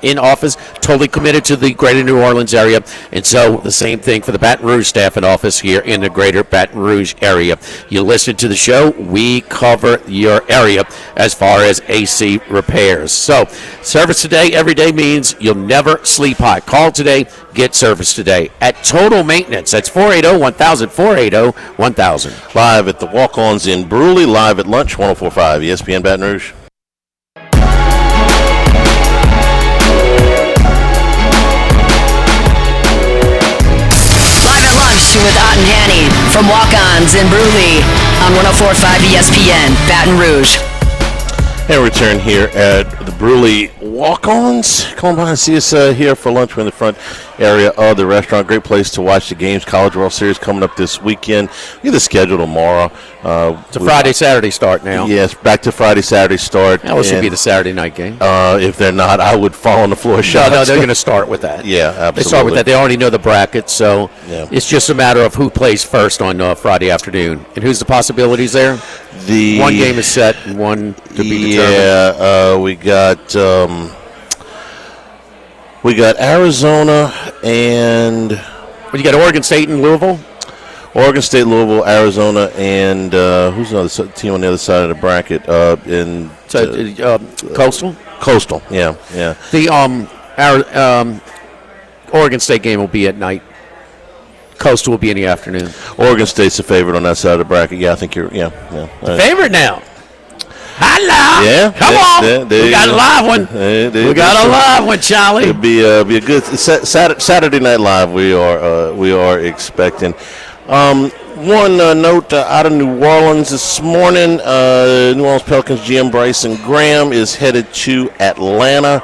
in office, totally committed to the greater New Orleans area. And so the same thing for the Baton Rouge staff and office here in the greater Baton Rouge area. You listen to the show, we cover your area as far as AC repairs. So service today, every day means you'll never sleep high. Call today, get service today at Total Maintenance. That's 480-1000, 480-1000. Live at the Walk-Ons in Bruley, live at lunch, 104.5 ESPN Baton Rouge. With Ott and Hanny from Walk-Ons in Bruley on 104.5 ESPN, Baton Rouge. And return here at the Bruley Walk-Ons. Come by and see us here for lunch. We're in the front area of the restaurant. Great place to watch the games. College World Series coming up this weekend. We get the schedule tomorrow. It's a Friday, Saturday start now. Yes, back to Friday, Saturday start. That should be the Saturday night game. If they're not, I would fall on the floor shot. No, they're going to start with that. Yeah, absolutely. They start with that. They already know the bracket, so yeah. It's just a matter of who plays first on Friday afternoon. And who's the possibilities there? One game is set and one to be determined. Yeah, we got Arizona and you got Oregon State and Louisville. Oregon State, Louisville, Arizona, and who's another team on the other side of the bracket? Coastal. Coastal, yeah. The Oregon State game will be at night. Coastal will be in the afternoon. Oregon State's the favorite on that side of the bracket. Yeah, I think you're. Yeah. Right. Favorite now. Hello. Yeah. Come on. We got a live one. We got a live one, Charlie. It'll be a good Saturday Night Live. We are expecting. One note out of New Orleans this morning. New Orleans Pelicans GM Bryson Graham is headed to Atlanta.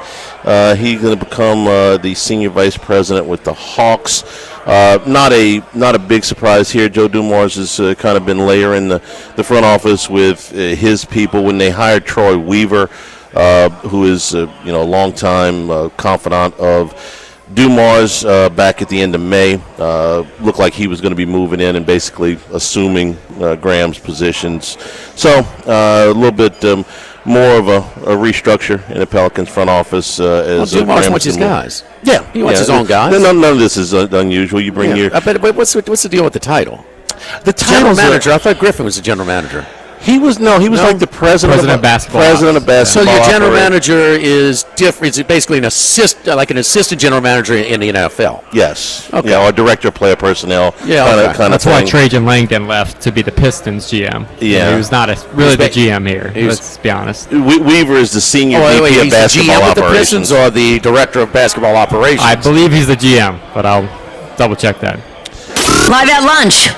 He's going to become the senior vice president with the Hawks. Not a big surprise here. Joe Dumars has kind of been layering the front office with his people. When they hired Troy Weaver, who is a longtime confidant of Dumars back at the end of May, looked like he was going to be moving in and basically assuming Graham's positions. So a little bit more of a restructure in the Pelicans front office. As Dumars wants his guys. Yeah, he wants his own guys. None of this is unusual. You bring your. But what's the deal with the title? The general manager. I thought Griffin was the general manager. He was like the president of basketball. So your general manager is different. It's basically an assistant general manager in the NFL. Yes. Okay. Yeah, or director of player personnel. Yeah. Kind That's of why Trajan Langdon left to be the Pistons GM. Yeah. He was not really the GM here. Let's be honest. Weaver is the senior VP of basketball operations. The operations. Pistons or the director of basketball operations? I believe he's the GM, but I'll double check that. Live at lunch.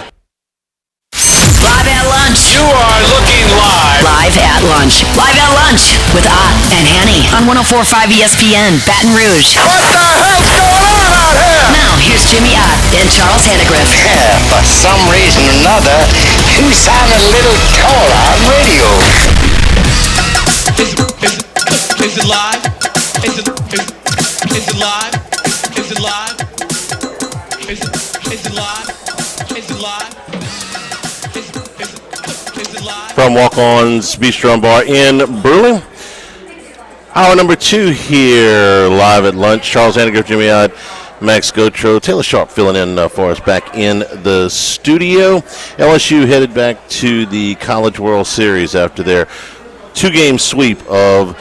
Live at lunch. You are looking live. Live at lunch. Live at lunch with Ott and Hanny on 104.5 ESPN, Baton Rouge. What the hell's going on out here? Now, here's Jimmy Ott and Charles Hanagriff. Yeah, for some reason or another, you sound a little taller on radio. Is it live? Is it live? Is it live? Is it live? Is it live? From Walk-On's Bistro and Bar in Bruley. Hour number 2 here, live at lunch. Charles Hanagriff, Jimmy Ott, Max Gotro, Taylor Sharp filling in for us back in the studio. LSU headed back to the College World Series after their two-game sweep of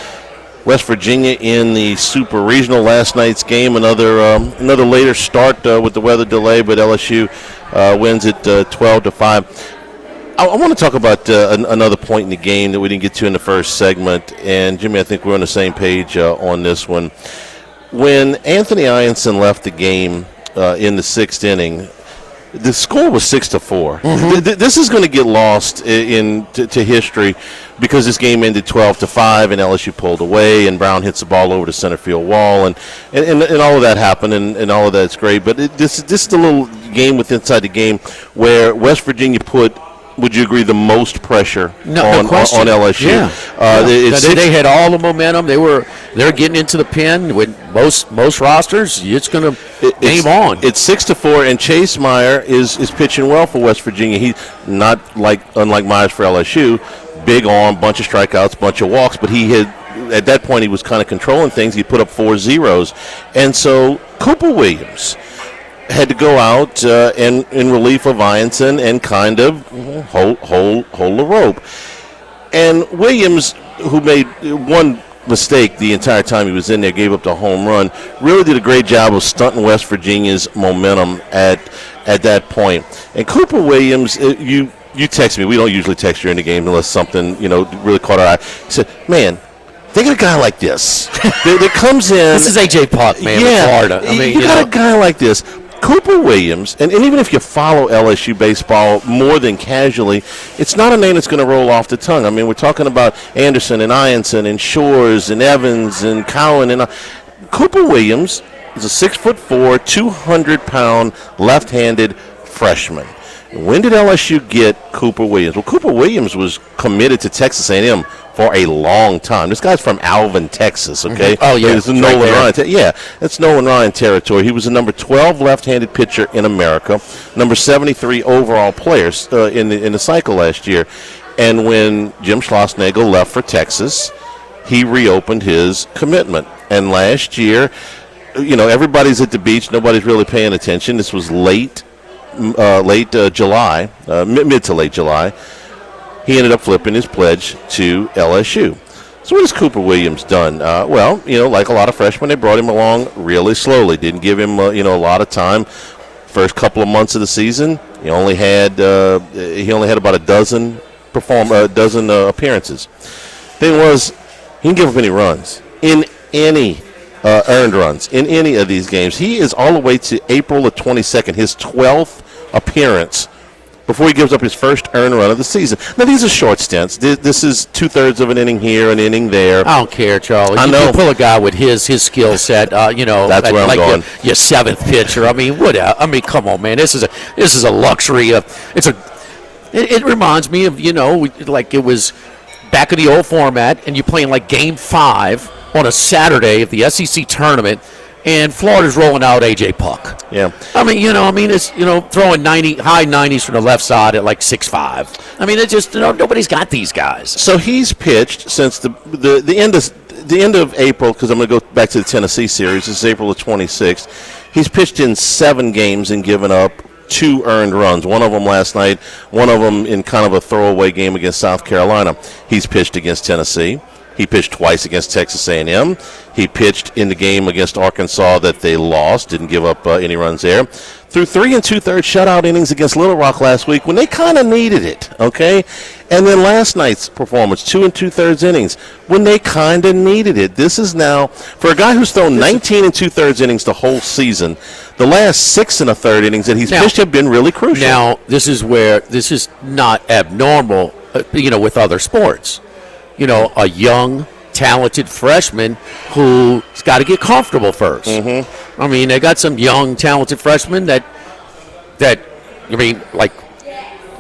West Virginia in the Super Regional. Last night's game, another later start with the weather delay, but LSU wins it 12-5. I want to talk about another point in the game that we didn't get to in the first segment, and Jimmy, I think we're on the same page on this one. When Anthony Ianson left the game in the sixth inning, the score was 6-4. This is going to get lost to history because this game ended 12-5, and LSU pulled away, and Brown hits the ball over the center field wall, and all of that happened, and all of that's great. But this is the little game inside the game where West Virginia put, would you agree, the most pressure on LSU? Yeah. They had all the momentum. They're getting into the pen. With most rosters, it's going to game on. It's 6-4, and Chase Meyer is pitching well for West Virginia. He's not unlike Myers for LSU, big arm, bunch of strikeouts, bunch of walks, but he had, at that point, he was kind of controlling things. He put up 4 zeros, and so Cooper Williams had to go out in relief of Ianson and kind of hold the rope. And Williams, who made one mistake the entire time he was in there, gave up the home run, really did a great job of stunting West Virginia's momentum at that point. And Cooper Williams, you text me. We don't usually text you in the game unless something really caught our eye. He said, "Man, they got a guy like this that comes in." This is A.J. Puck, man, in Florida. I mean, you got a guy like this. Cooper Williams, and even if you follow LSU baseball more than casually, it's not a name that's going to roll off the tongue. I mean, we're talking about Anderson and Ianson and Shores and Evans and Cowan. And Cooper Williams is a 6'4", 200-pound left-handed freshman. When did LSU get Cooper Williams? Well, Cooper Williams was committed to Texas A&M for a long time. This guy's from Alvin, Texas, okay? Oh, yeah. It's Nolan Ryan. That's Nolan Ryan territory. He was the number 12 left-handed pitcher in America, number 73 overall player in the cycle last year. And when Jim Schlossnagle left for Texas, he reopened his commitment. And last year, everybody's at the beach. Nobody's really paying attention. This was late July, mid to late July. He ended up flipping his pledge to LSU. So what has Cooper Williams done? Like a lot of freshmen, they brought him along really slowly. Didn't give him, a lot of time. First couple of months of the season, he only had about a dozen appearances. Thing was, he didn't give up any runs in any earned runs in any of these games. He is all the way to April the 22nd, his 12th appearance, before he gives up his first earned run of the season. Now, these are short stints. This is 2/3 of an inning here, an inning there. I don't care, Charlie. I know. You pull a guy with his skill set, That's where I'm going. Your seventh pitcher. I mean, what? I mean, come on, man. This is a luxury. It reminds me of, like it was back in the old format, and you're playing like Game 5 on a Saturday of the SEC tournament, and Florida's rolling out A.J. Puck. Yeah. I mean, it's, throwing high 90s from the left side at like 6'5". I mean, it's just, nobody's got these guys. So he's pitched since the end of April, because I'm going to go back to the Tennessee series. This is April the 26th. He's pitched in 7 games and given up 2 earned runs. One of them last night, one of them in kind of a throwaway game against South Carolina. He's pitched against Tennessee. He pitched twice against Texas A&M. He pitched in the game against Arkansas that they lost, didn't give up any runs there. Threw 3 2/3 shutout innings against Little Rock last week when they kind of needed it, okay? And then last night's performance, 2 2/3 innings, when they kind of needed it. This is now, for a guy who's thrown 19 2/3 innings the whole season, the last 6 1/3 innings that he's pitched have been really crucial. Now, this is not abnormal, with other sports. A young, talented freshman who's got to get comfortable first. Mm-hmm. I mean, they got some young, talented freshmen that like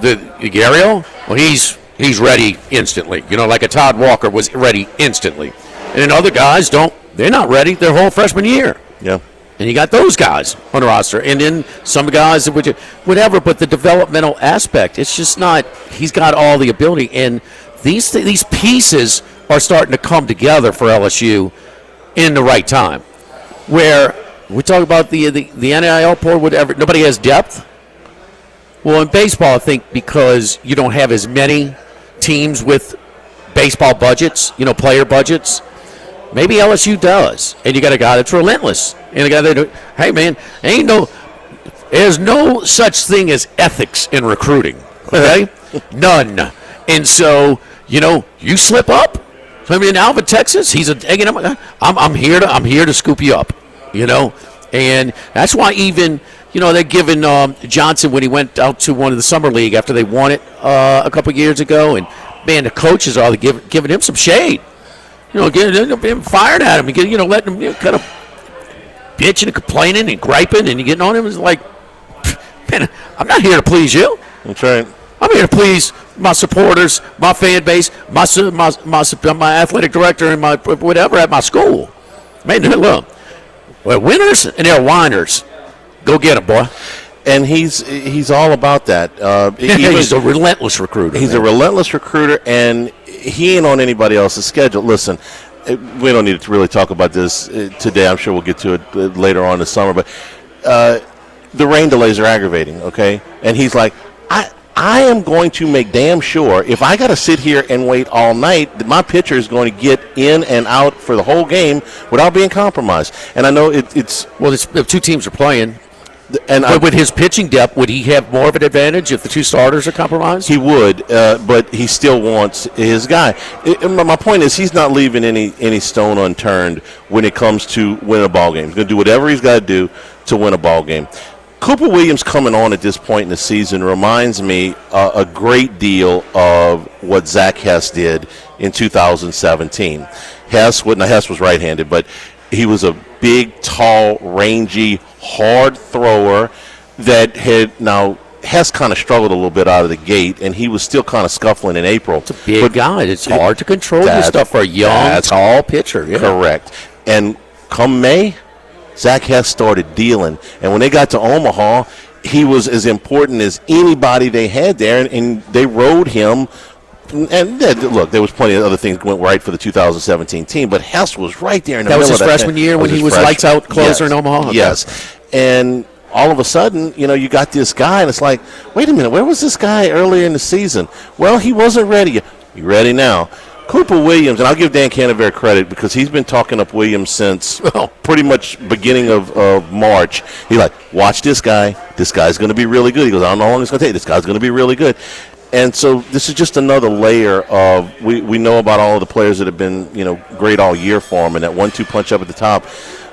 the Gario, well, he's ready instantly. Like a Todd Walker was ready instantly. And then other guys they're not ready their whole freshman year. Yeah. And you got those guys on the roster. And then some guys, whatever, but the developmental aspect, it's just not, he's got all the ability. And these pieces are starting to come together for LSU in the right time. Where we talk about the NIL board, whatever, nobody has depth. Well, in baseball, I think because you don't have as many teams with baseball budgets, player budgets. Maybe LSU does, and you got a guy that's relentless, and a guy that, hey man, there's no such thing as ethics in recruiting, okay? None. And so, you slip up. I mean, Alvin, Texas, I'm here to scoop you up, and that's why even. They're giving Johnson when he went out to one of the summer league after they won it a couple of years ago, and man, the coaches are giving him some shade. Getting fired at him, and letting him kind of bitching and complaining and griping, and you getting on him. It's like, man, I'm not here to please you. That's right. I'm here to please my supporters, my fan base, my athletic director, and my whatever at my school. Man, look, we're winners and they're whiners. Go get him, boy. And he's all about that. He's a relentless recruiter. He's a relentless recruiter, and he ain't on anybody else's schedule. Listen, we don't need to really talk about this today. I'm sure we'll get to it later on in the summer. But the rain delays are aggravating, okay? And he's like, I am going to make damn sure if I got to sit here and wait all night that my pitcher is going to get in and out for the whole game without being compromised. And I know it's – well, the two teams are playing. But with his pitching depth, would he have more of an advantage if the two starters are compromised? He would, but he still wants his guy. My point is he's not leaving any stone unturned when it comes to winning a ball game. He's going to do whatever he's got to do to win a ball game. Cooper Williams coming on at this point in the season reminds me a great deal of what Zach Hess did in 2017. Hess was right-handed, but he was a big, tall, rangy, hard thrower that Hess kind of struggled a little bit out of the gate, and he was still kind of scuffling in April. It's a big guy. It's hard to control this stuff for a young, tall pitcher. Yeah. Correct. And come May, Zach Hess started dealing. And when they got to Omaha, he was as important as anybody they had there, and they rode him. And look, there was plenty of other things that went right for the 2017 team, but Hess was right there in the middle of that. That was his freshman year when he was lights out closer in Omaha? Okay. Yes. And all of a sudden, you got this guy, and it's like, wait a minute, where was this guy earlier in the season? Well, he wasn't ready. You're ready now. Cooper Williams, and I'll give Dan Canavera credit because he's been talking up Williams since pretty much beginning of March. He's like, watch this guy. This guy's going to be really good. He goes, I don't know how long it's going to take. This guy's going to be really good. And so this is just another layer of we know about all of the players that have been great all year for him and that 1-2 punch up at the top,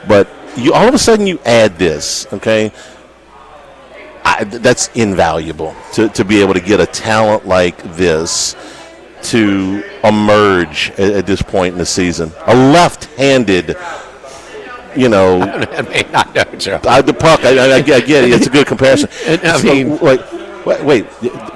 but you all of a sudden you add this, okay? That's invaluable to be able to get a talent like this to emerge at this point in the season. A left-handed, the puck. I get it. It's a good comparison. I mean, wait,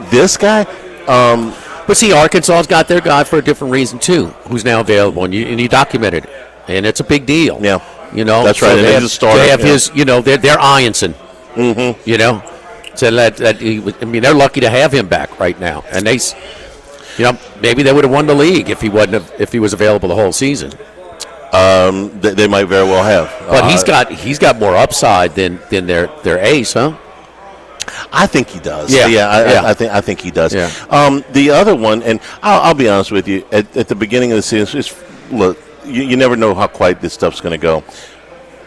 this guy? But see, Arkansas's got their guy for a different reason too, who's now available, and you documented it, and it's a big deal. Yeah, that's right. So they have his, they're Ianson. Mm-hmm. So they're lucky to have him back right now, and they, maybe they would have won the league if he was available the whole season. They might very well have. But he's got more upside than their ace, huh? I think he does. Yeah. I think he does. Yeah. The other one, and I'll be honest with you, at the beginning of the season, look, you never know how quite this stuff's going to go.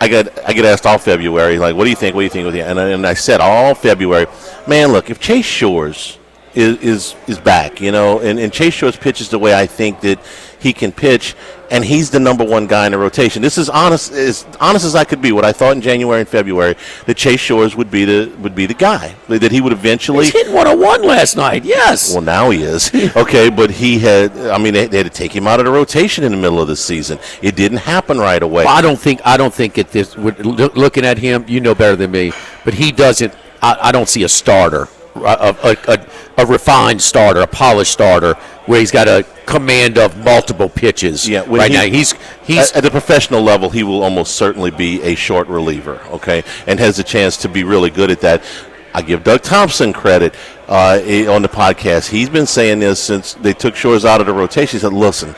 I get asked all February, like, what do you think? What do you think? And I said all February, man, look, if Chase Shores is back, and Chase Shores pitches the way I think that he can pitch, and he's the number one guy in the rotation. This is honest as I could be. What I thought in January and February, that Chase Shores would be the guy that he would eventually. He's hitting 101 last night. Yes. Well, now he is. Okay, but they had to take him out of the rotation in the middle of the season. It didn't happen right away. Well, I don't think at this. Looking at him, you know better than me, but he doesn't. I don't see a starter. A refined starter, a polished starter, where he's got a command of multiple pitches. Yeah, now he's at the professional level. He will almost certainly be a short reliever, okay, and has a chance to be really good at that. I give Doug Thompson credit on the podcast. He's been saying this since they took Shores out of the rotation. He said, "Listen,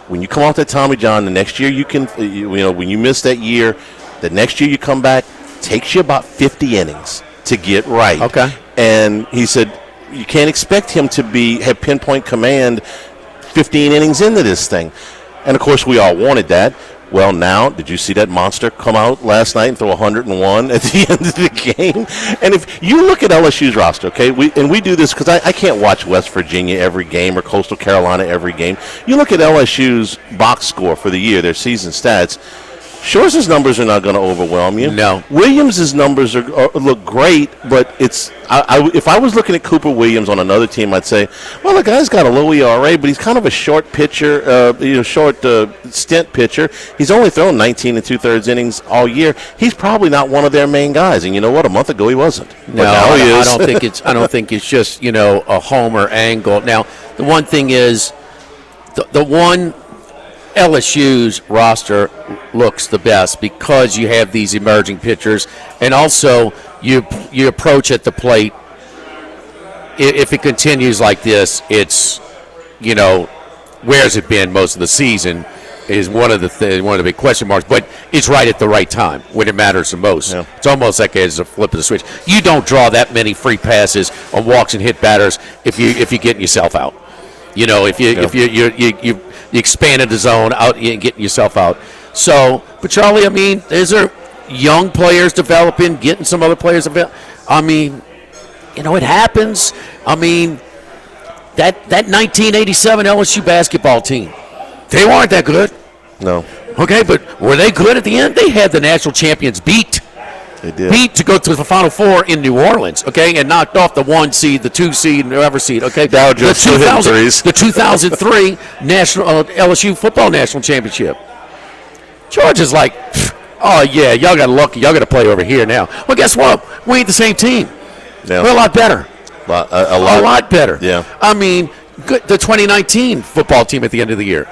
when you come off that Tommy John, the next year you can, when you miss that year, the next year you come back, takes you about 50 innings to get right." Okay. And he said, you can't expect him to have pinpoint command 15 innings into this thing. And, of course, we all wanted that. Well, now, did you see that monster come out last night and throw 101 at the end of the game? And if you look at LSU's roster, okay, we do this because I can't watch West Virginia every game or Coastal Carolina every game. You look at LSU's box score for the year, their season stats. Shore's numbers are not going to overwhelm you. No. Williams' numbers look great, but it's if I was looking at Cooper Williams on another team, I'd say, well, the guy's got a low ERA, but he's kind of a short pitcher, short stint pitcher. He's only thrown 19 2/3 innings all year. He's probably not one of their main guys. And you know what? A month ago he wasn't. No, now he is. I don't think it's just a homer angle. Now, the one thing is, the one LSU's roster looks the best because you have these emerging pitchers, and also you approach at the plate. If it continues like this, it's where's it been most of the season is one of the big question marks. But it's right at the right time when it matters the most. Yeah. It's almost like it's a flip of the switch. You don't draw that many free passes on walks and hit batters if you're getting yourself out. If you expanded the zone out and getting yourself out. So, but Charlie, I mean, is there young players developing, getting some other players developing? I mean, it happens. I mean, that 1987 LSU basketball team, they weren't that good. No. Okay, but were they good at the end? They had the national champions beat. They did. Beat to go to the Final Four in New Orleans, okay, and knocked off the 1 seed, the 2 seed, and whoever seed, okay. Dow Jones still hitting threes. The 2003 national LSU football national championship. Georgia's like, oh yeah, y'all got lucky. Y'all got to play over here now. Well, guess what? We ain't the same team. Yeah. We're a lot better. A lot better. Yeah. I mean, the 2019 football team at the end of the year.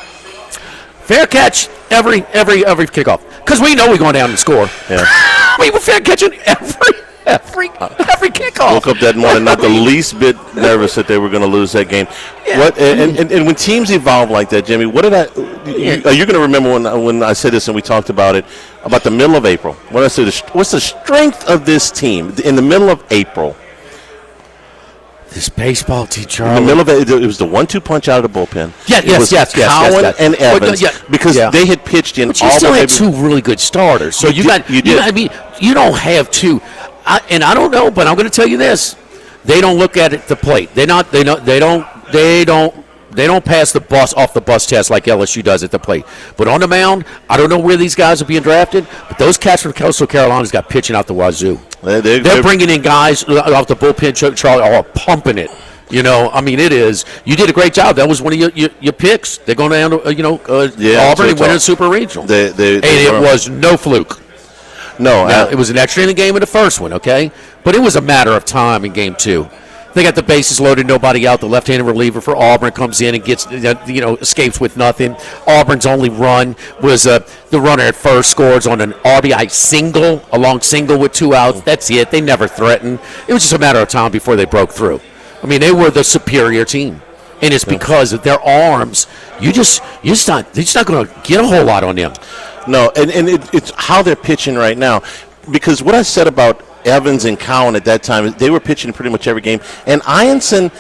Fair catch every kickoff because we know we're going down and score. Yeah. We were fair catching every kickoff. Woke up that morning not the least bit nervous that they were going to lose that game. Yeah. What and when teams evolve like that, Jimmy, what did are you going to remember when I said this and we talked about it about the middle of April? When I said what's the strength of this team in the middle of April? This baseball team, Charlie. In the middle of it was the 1-2 punch out of the bullpen. Yes. Cowan and Evans because they had pitched in. But you still had two really good starters. So you don't have two. I don't know, but I'm going to tell you this: they don't look at it the plate. They don't pass the bus off the bus test like LSU does at the plate. But on the mound, I don't know where these guys are being drafted, but those cats from Coastal Carolina's got pitching out the wazoo. They're bringing in guys off the bullpen, Charlie, pumping it. I mean, it is. You did a great job. That was one of your picks. They're going down to, Auburn and winning Super Regional. It was no fluke. No. It was an extra inning game in the first one, okay? But it was a matter of time in game 2. They got the bases loaded, nobody out. The left-handed reliever for Auburn comes in and gets, escapes with nothing. Auburn's only run was the runner at first scores on an RBI single, a long single with 2 outs. That's it. They never threatened. It was just a matter of time before they broke through. I mean, they were the superior team, and it's because of their arms. You're just not going to get a whole lot on them. No, and it's how they're pitching right now. Because what I said about Evans and Cowan at that time, they were pitching pretty much every game. And Ianson,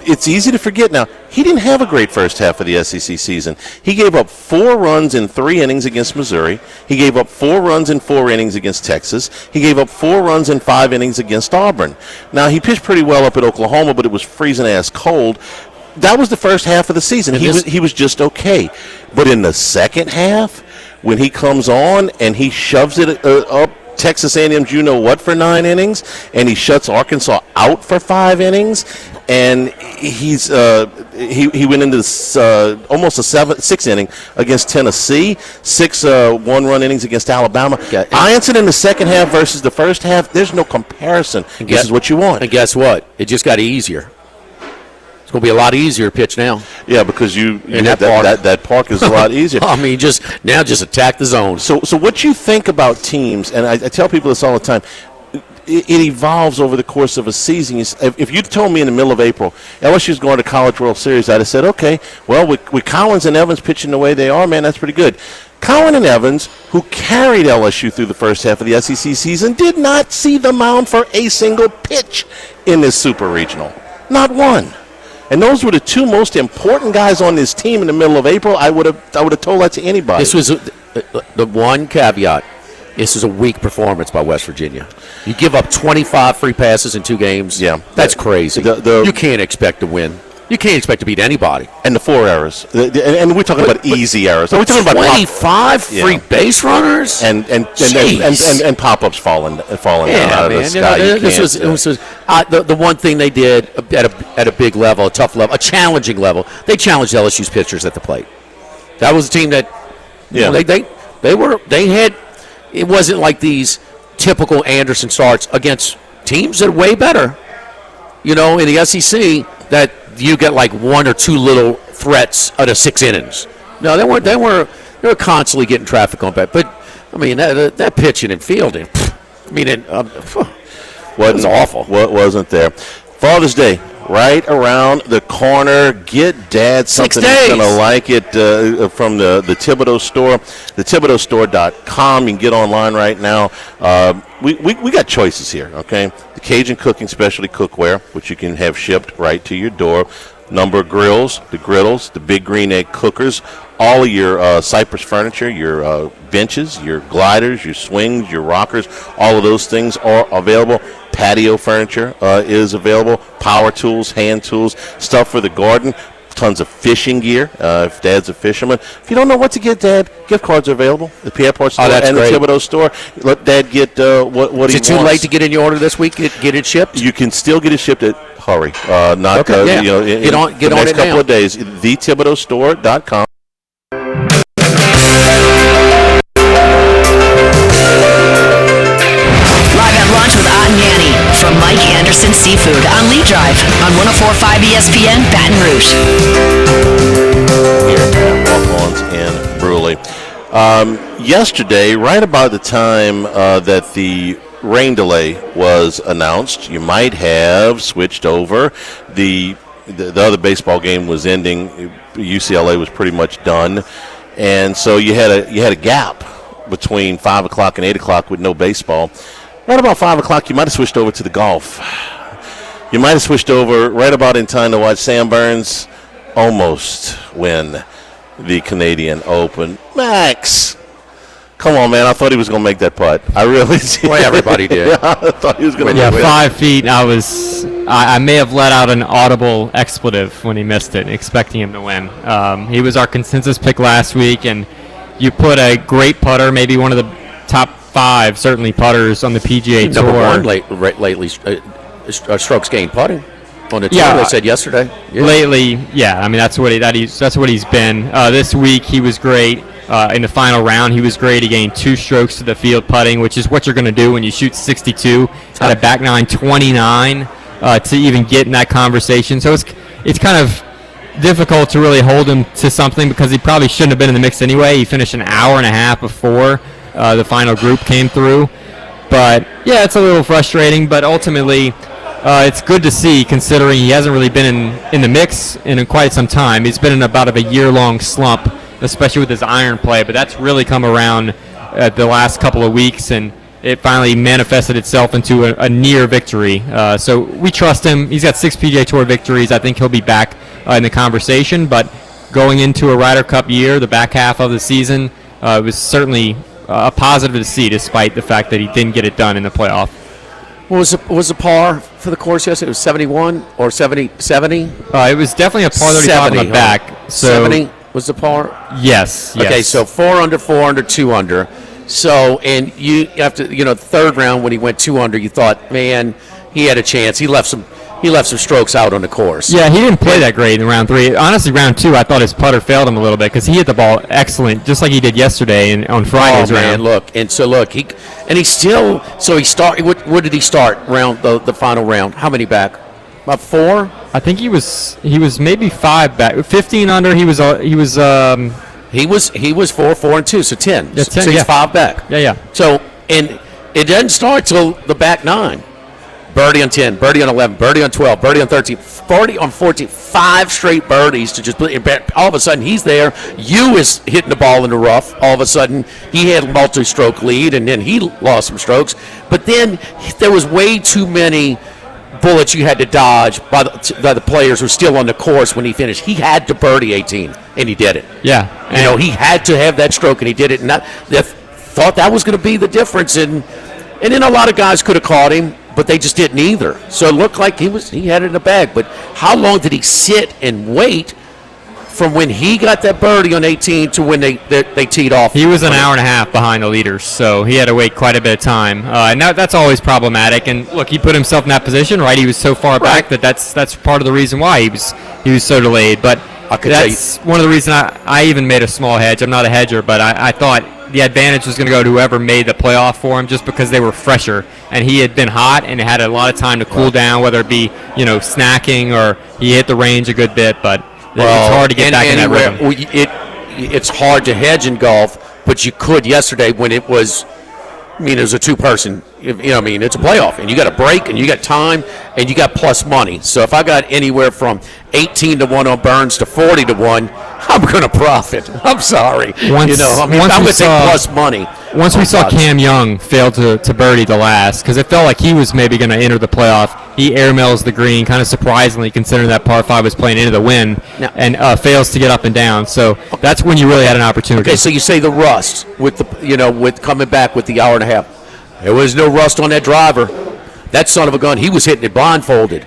it's easy to forget now, he didn't have a great first half of the SEC season. He gave up 4 runs in 3 innings against Missouri. He gave up 4 runs in 4 innings against Texas. He gave up 4 runs in 5 innings against Auburn. Now, he pitched pretty well up at Oklahoma, but it was freezing-ass cold. That was the first half of the season. He was just okay. But in the second half, when he comes on and he shoves it up Texas A&M's for 9 innings, and he shuts Arkansas out for 5 innings, and he went into this, almost a 6th inning against Tennessee, 6 one-run innings against Alabama. Ianson in the second half versus the first half, there's no comparison. This is what you want. And guess what? It just got easier. It's going to be a lot easier to pitch now. Yeah, because that park is a lot easier. I mean, just attack the zone. So what you think about teams, and I tell people this all the time, it evolves over the course of a season. If you told me in the middle of April, LSU's going to College World Series, I'd have said, okay, well, with Collins and Evans pitching the way they are, man, that's pretty good. Cowan and Evans, who carried LSU through the first half of the SEC season, did not see the mound for a single pitch in this Super Regional. Not one. And those were the two most important guys on this team in the middle of April. I would have told that to anybody. This was the one caveat. This is a weak performance by West Virginia. You give up 25 free passes in 2 games. Yeah. That's crazy. You can't expect to win. You can't expect to beat anybody. And the 4 errors. And we're talking about easy errors. We're talking about 25 free base runners and pop-ups falling out of the sky. This was the one thing they did at a big level, a tough level, a challenging level. They challenged LSU's pitchers at the plate. That was a team that they had. It wasn't like these typical Anderson starts against teams that are way better. In the SEC, that you get like 1 or 2 little threats out of 6 innings. No, they were constantly getting traffic on back. But I mean, that pitching and fielding. It was awful. What wasn't there? Father's Day. Right around the corner. Get Dad something he's going to like it from the Thibodeau store, thethibodauxstore.com. You can get online right now. We got choices here, okay? The Cajun Cooking Specialty Cookware, which you can have shipped right to your door. Number of grills, the griddles, the big green egg cookers, all of your Cypress furniture, your benches, your gliders, your swings, your rockers, all of those things are available. Patio furniture is available. Power tools, hand tools, stuff for the garden. Tons of fishing gear if Dad's a fisherman. If you don't know what to get Dad, gift cards are available. The Pierrepont store and the Thibodeau store. Let Dad get what he wants. Is it too late to get in your order this week? Get it shipped? You can still get it shipped at hurry. Get on the next couple of days. Thethibodauxstore.com. With Ott and Yanni from Mike Anderson Seafood on Lee Drive on 104.5 ESPN Baton Rouge. Here at Walk-Ons in Bruley. Yesterday, right about the time that the rain delay was announced, you might have switched over. The other baseball game was ending. UCLA was pretty much done, and so you had a gap between 5 o'clock and 8 o'clock with no baseball. Right about 5 o'clock, you might have switched over to the golf. You might have switched over right about in time to watch Sam Burns almost win the Canadian Open. Max, come on, man. I thought he was going to make that putt. I really did. Well, everybody did. I thought he was going to make it. 5 feet, I may have let out an audible expletive when he missed it, expecting him to win. He was our consensus pick last week, and you put a great putter, maybe one of the top 5 certainly putters on the PGA Tour. Number 1 lately, strokes gained putting on the tour. They said yesterday. Yeah. Lately, yeah. I mean, that's what he's been. This week he was great. In the final round, he was great. He gained 2 strokes to the field putting, which is what you're going to do when you shoot 62 at a back nine 29 to even get in that conversation. So it's kind of difficult to really hold him to something because he probably shouldn't have been in the mix anyway. He finished an hour and a half before the final group came through. But, yeah, it's a little frustrating, but ultimately it's good to see considering he hasn't really been in the mix in quite some time. He's been in about a year-long slump, especially with his iron play, but that's really come around the last couple of weeks, and it finally manifested itself into a near victory. So we trust him. He's got 6 PGA Tour victories. I think he'll be back in the conversation, but going into a Ryder Cup year, the back half of the season, it was certainly a positive to see, despite the fact that he didn't get it done in the playoff. What was the par for the course yesterday? It was 71 or 70? It was definitely a par 35 on the back. So 70 was the par? Yes. Okay, so 4 under, 4 under, 2 under. So, and you have to, third round when he went 2 under, you thought, man, he had a chance. He left some strokes out on the course. Yeah, he didn't play that great in round 3. Honestly, round 2, I thought his putter failed him a little bit because he hit the ball excellent, just like he did yesterday on Friday's round. He started. What did he start the final round? How many back? About 4. I think he was maybe 5 back. 15 under. He was 4, 4, and 2, so 10. Yeah, 10 so he's 5 back. Yeah. So, and it doesn't start till the back 9. Birdie on 10, birdie on 11, birdie on 12, birdie on 13, birdie on 14, 5 straight birdies to just all of a sudden he's there. You is hitting the ball in the rough. All of a sudden he had a multi-stroke lead, and then he lost some strokes. But then there was way too many bullets you had to dodge by the players who were still on the course when he finished. He had to birdie 18, and he did it. Yeah. He had to have that stroke, and he did it. And they thought that was going to be the difference. And then a lot of guys could have caught him, but they just didn't either. So it looked like he had it in the bag. But how long did he sit and wait from when he got that birdie on 18 to when they teed off? He was an hour and a half behind the leaders, so he had to wait quite a bit of time. And that's always problematic. And look, he put himself in that position, right? He was so far back that's part of the reason why he was so delayed. But that's one of the reasons I even made a small hedge. I'm not a hedger, but I thought the advantage was going to go to whoever made the playoff for him, just because they were fresher and he had been hot and had a lot of time to cool down, whether it be snacking or he hit the range a good bit, but. It's hard to get back in that rhythm. It's hard to hedge in golf, but you could yesterday when it was. It was a two-person. It's a playoff, and you got a break, and you got time, and you got plus money. So if I got anywhere from 18-1 on Burns to 40-1, I'm going to profit. I'm sorry. I'm going to take plus money. Once we saw Cam Young fail to birdie the last, because it felt like he was maybe going to enter the playoff. He airmails the green, kind of surprisingly, considering that par 5 was playing into the wind, and fails to get up and down. So that's when you really had an opportunity. Okay, so you say the rust with with coming back with the hour and a half. There was no rust on that driver. That son of a gun, he was hitting it blindfolded.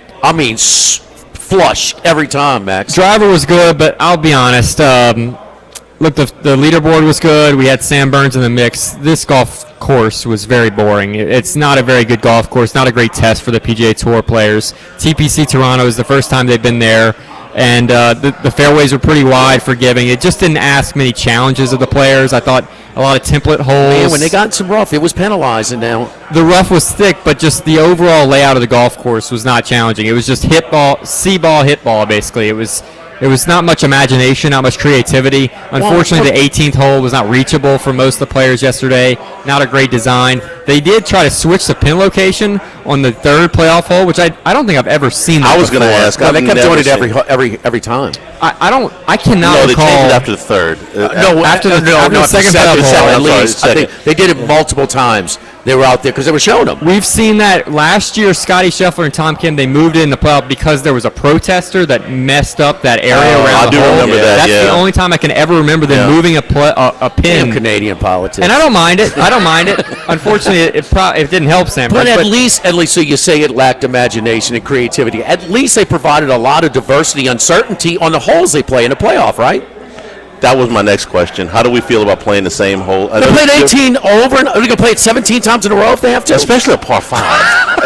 Flush every time, Max. Driver was good, but I'll be honest. Look, the leaderboard was good. We had Sam Burns in the mix. This golf course was very boring. It's not a very good golf course, not a great test for the PGA Tour players. TPC Toronto is the first time they've been there, and the fairways were pretty wide, forgiving. It just didn't ask many challenges of the players. I thought a lot of template holes. Man, when they got some rough, it was penalizing now. The rough was thick, but just the overall layout of the golf course was not challenging. It was just hit ball, see ball, hit ball, basically. It was not much imagination, not much creativity. Unfortunately, the 18th hole was not reachable for most of the players yesterday. Not a great design. They did try to switch the pin location on the third playoff hole, which I don't think I've ever seen that I was going to ask. No, they kept doing it every time. I cannot No, they recall. changed it after the third. After the second playoff hole. At least. I think they did it multiple times. They were out there because they were showing them. We've seen that last year. Scotty Scheffler and Tom Kim, they moved it in the playoff because there was a protester that messed up that area around the hole. I do remember that. That's the only time I can ever remember them moving a pin. Damn Canadian politics. And I don't mind it. Unfortunately, it didn't help Sam. But at least, so you say it lacked imagination and creativity. At least they provided a lot of diversity, uncertainty on the holes they play in the playoff, right? That was my next question. How do we feel about playing the same hole? They played 18 over, and they're going to play it 17 times in a row if they have to. Especially a par 5.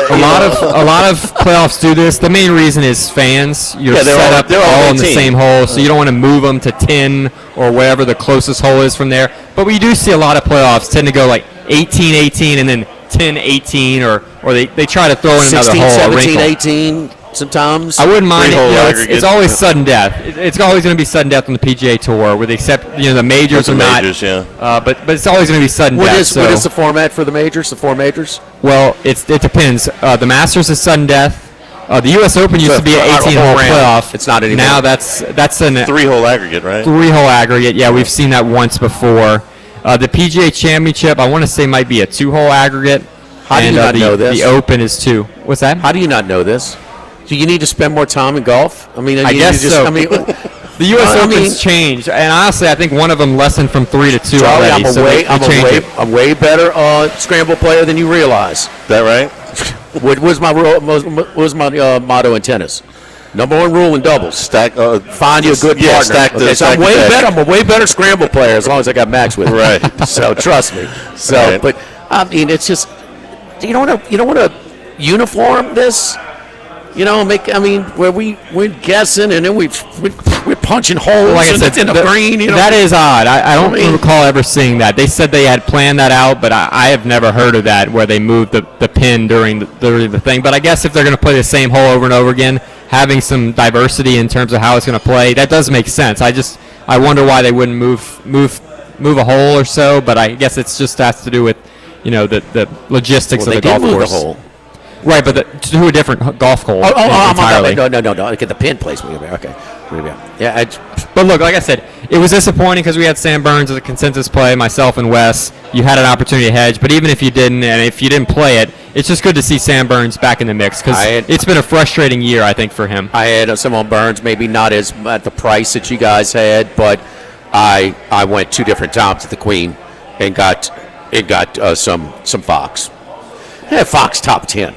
A lot of playoffs do this. The main reason is fans. You're set up all in the same hole, so you don't want to move them to 10 or wherever the closest hole is from there. But we do see a lot of playoffs tend to go like 18-18 and then 10-18, or they try to throw in 16, another hole. 17, 18 sometimes. I wouldn't mind it. It's always Yeah. sudden death. It's always going to be sudden death on the PGA Tour, with except the majors are not. Majors, yeah. But it's always going to be sudden death. What is the format for the majors? The 4 majors? Well, it depends. The Masters is sudden death. The U.S. Open used to be an 18-hole playoff. It's not anymore. Now that's an 3-hole aggregate, right? 3-hole aggregate. Yeah, we've seen that once before. The PGA Championship, I want to say, might be a 2-hole aggregate. How do you not know this? The Open is 2. What's that? How do you not know this? Do you need to spend more time in golf? I guess so. The U.S. Open's changed, and honestly, I think one of them lessened from 3 to 2 Charlie, already. I'm a way better scramble player than you realize. Is that right? What was my motto in tennis? Number 1 rule in doubles: find you a good partner. So I'm way better. I'm a way better scramble player as long as I got Max with me. Right. So trust me. So, right. But I mean, it's just you don't want to uniform this. Where we're guessing and then we're punching holes in the green. That is odd. I don't recall ever seeing that. They said they had planned that out, but I have never heard of that where they moved the pin during the thing. But I guess if they're going to play the same hole over and over again, having some diversity in terms of how it's going to play, that does make sense. I wonder why they wouldn't move a hole or so. But I guess it's just has to do with the logistics of the golf course. The hole. Right, but to a different golf hole entirely. No. Okay, the pin placement. Okay. Yeah, But look, like I said, it was disappointing because we had Sam Burns as a consensus play, myself and Wes. You had an opportunity to hedge, but even if you didn't, and if you didn't play it, it's just good to see Sam Burns back in the mix because it's been a frustrating year, I think, for him. I had some on Burns, maybe not as at the price that you guys had, but I went 2 different times at the Queen and got some Fox. I had Fox top 10.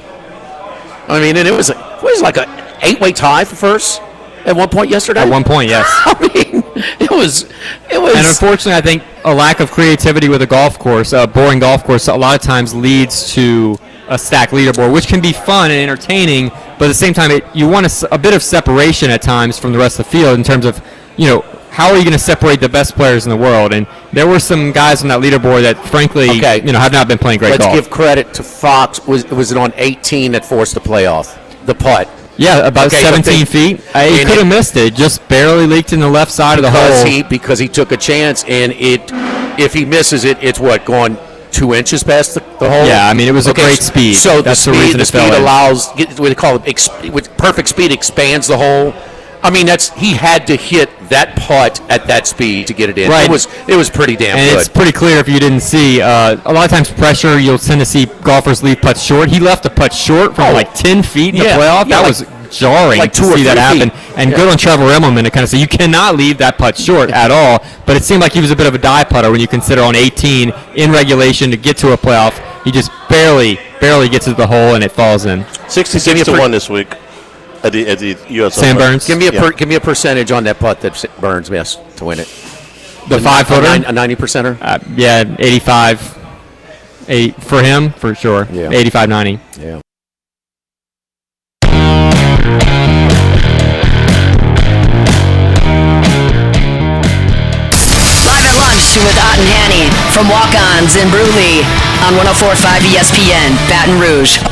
I mean, and it was like a 8-way tie for first at one point yesterday. At one point, yes. I mean, it was. And unfortunately, I think a lack of creativity with a golf course, a boring golf course, a lot of times leads to a stacked leaderboard, which can be fun and entertaining, but at the same time, you want a bit of separation at times from the rest of the field in terms of, how are you going to separate the best players in the world? And there were some guys on that leaderboard that, frankly, have not been playing great golf. Let's give credit to Fox. Was it on 18 that forced the playoff? The putt. Yeah, about 17 feet. He could have missed it. Just barely leaked in the left side of the hole. Because he took a chance, and if he misses it, it's going 2 inches past the hole? Yeah, I mean, it was a great speed. So that's the speed allows, what they call it, with perfect speed expands the hole. I mean, he had to hit that putt at that speed to get it in. Right. It was pretty damn good. And it's pretty clear if you didn't see. A lot of times pressure, you'll tend to see golfers leave putts short. He left the putt short from 10 feet in the playoff. Yeah, that was jarring to see that happen. And good on Trevor Immelman to kind of say, you cannot leave that putt short at all. But it seemed like he was a bit of a die putter when you consider on 18 in regulation to get to a playoff. He just barely gets to the hole and it falls in. 66-1 this week. At the U.S. Sam Burns. Give me a percentage on that putt that Burns missed to win it. The 5-footer? A 90%er? 85. For him, for sure. Yeah. 85-90. Yeah. Live at lunch with Ott and Hanny from Walk-Ons in Brewley on 104.5 ESPN, Baton Rouge.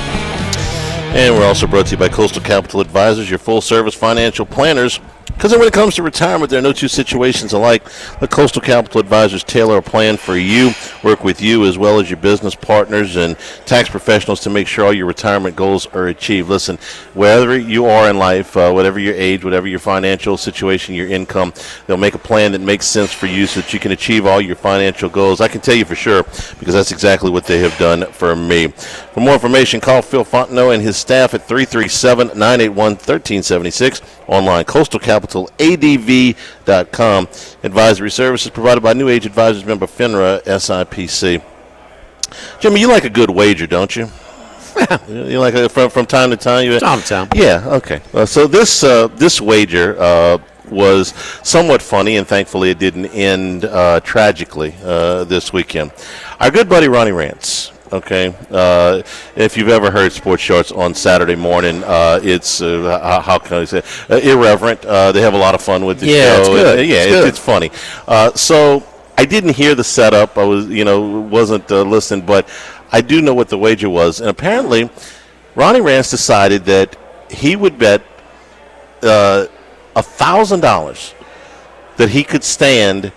And we're also brought to you by Coastal Capital Advisors, your full-service financial planners. Because when it comes to retirement, there are no two situations alike. The Coastal Capital Advisors tailor a plan for you, work with you as well as your business partners and tax professionals to make sure all your retirement goals are achieved. Listen, wherever you are in life, whatever your age, whatever your financial situation, your income, they'll make a plan that makes sense for you so that you can achieve all your financial goals. I can tell you for sure because that's exactly what they have done for me. For more information, call Phil Fontenot and his staff at 337-981-1376. Online, coastalcapitaladv.com. Advisory services provided by New Age Advisors member FINRA SIPC. Jimmy, you like a good wager, don't you? You like from time to time? Time to time. Yeah, okay. So this wager was somewhat funny, and thankfully it didn't end tragically this weekend. Our good buddy Ronnie Rance. Okay, if you've ever heard Sports Shorts on Saturday morning, it's how can I say irreverent. They have a lot of fun with the show. It's good. It's funny. So I didn't hear the setup. I wasn't listening, but I do know what the wager was. And apparently, Ronnie Rance decided that he would bet $1,000 that he could stand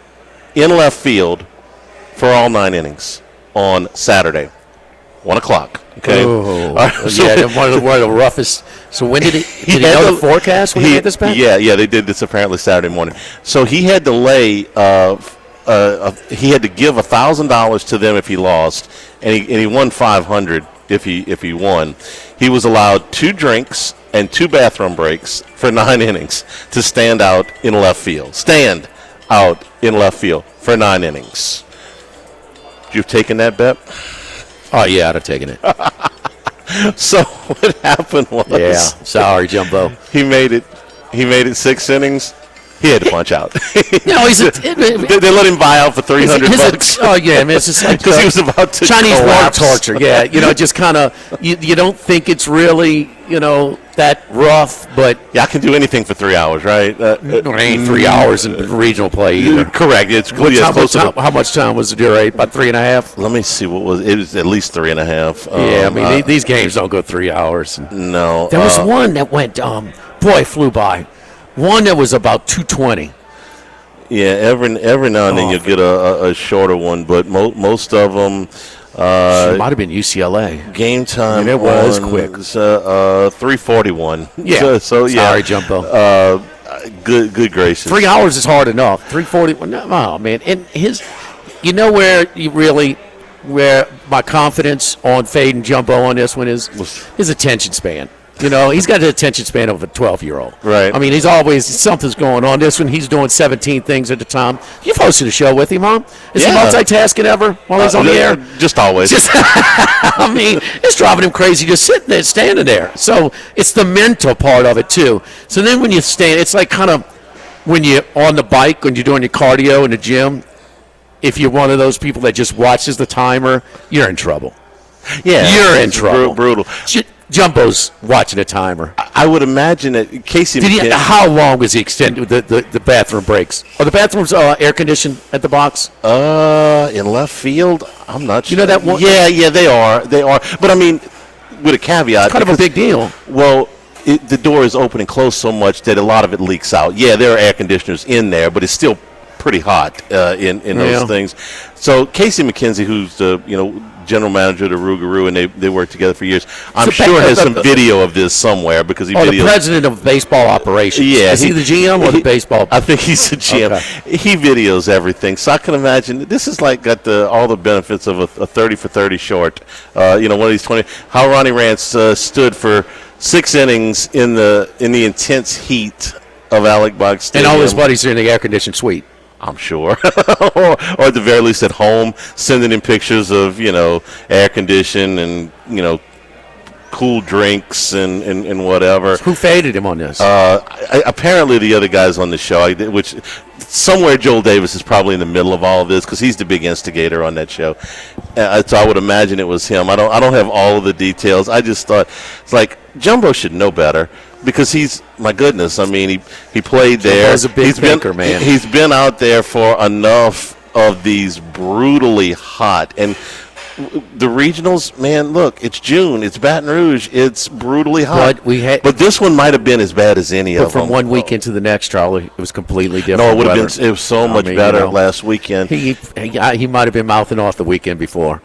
in left field for all 9 innings on Saturday. 1 o'clock. Okay. Oh, so one of the roughest. So when did he know the forecast when he made this bet? Yeah, they did this apparently Saturday morning. So he had to lay. He had to give $1,000 to them if he lost, and he won $500 if he won. He was allowed 2 drinks and 2 bathroom breaks for 9 innings to stand out in left field. Stand out in left field for 9 innings. You've taken that bet? Oh, yeah, I'd have taken it. So what happened was... Yeah, sorry, Jumbo. He made it 6 innings. He had to punch out. No, they let him buy out for $300. Oh, yeah, I mean, it's just like because he was about to Chinese war collapse. torture. Yeah, just kind of, you don't think it's really, that rough, but... Yeah, I can do anything for 3 hours, right? It ain't 3 hours in regional play either. Correct. How much time was the duration? About 3.5? Let me see what was it. Was at least 3.5. Yeah, I mean, these games don't go 3 hours. No. There was one that went, boy, it flew by. One that was about 220. Yeah, every now and then you'll get a shorter one, but most of them... it might have been UCLA. Game time. It was quick. 3:41. Yeah. So yeah. Sorry, Jumbo. Good gracious. 3 hours is hard enough. 3:40. Oh man, and where my confidence on Fade and Jumbo on this one is his attention span. He's got the attention span of a 12-year-old. Right. I mean, he's always something's going on. This one, he's doing 17 things at a time. You've hosted a show with him, huh? Is he multitasking ever while he's on the air? Just always. I mean, it's driving him crazy just sitting there, standing there. So it's the mental part of it too. So then when you stand, it's like kind of when you're on the bike, when you're doing your cardio in the gym. If you're one of those people that just watches the timer, you're in trouble. Yeah, you're in trouble. Brutal. Jumbo's watching a timer. I would imagine that Casey. How long was he extended the bathroom breaks? Are the bathrooms air conditioned at the box? In left field, I'm not sure. You know that one? Yeah, they are. But I mean, with a caveat, kind of a big deal. Well, the door is open and closed so much that a lot of it leaks out. Yeah, there are air conditioners in there, but it's still pretty hot in those things. So Casey McKenzie, who's the general manager of the Rougarou, and they worked together for years. I'm sure has some video of this somewhere because he the president of baseball operations. Yeah, is he the GM or the baseball? I think he's the GM. Okay. He videos everything, so I can imagine this is like got all the benefits of a 30 for 30 short. One of these 20. How Ronnie Rance stood for 6 innings in the intense heat of Alec Box Stadium, and all his buddies are in the air conditioned suite. I'm sure, or at the very least at home, sending in pictures of air condition and cool drinks and whatever. Who faded him on this? Apparently the other guys on the show, which somewhere Joel Davis is probably in the middle of all of this because he's the big instigator on that show. So I would imagine it was him. I don't have all of the details. I just thought it's like Jumbo should know better. Because he's, my goodness, I mean, he played there. He's a big thinker, man. He's been out there for enough of these brutally hot. And the regionals, man, look, it's June. It's Baton Rouge. It's brutally hot. But this one might have been as bad as any of them. But from one week into the next, Charlie, it was completely different. No, it would have been. It was so much better last weekend. He might have been mouthing off the weekend before.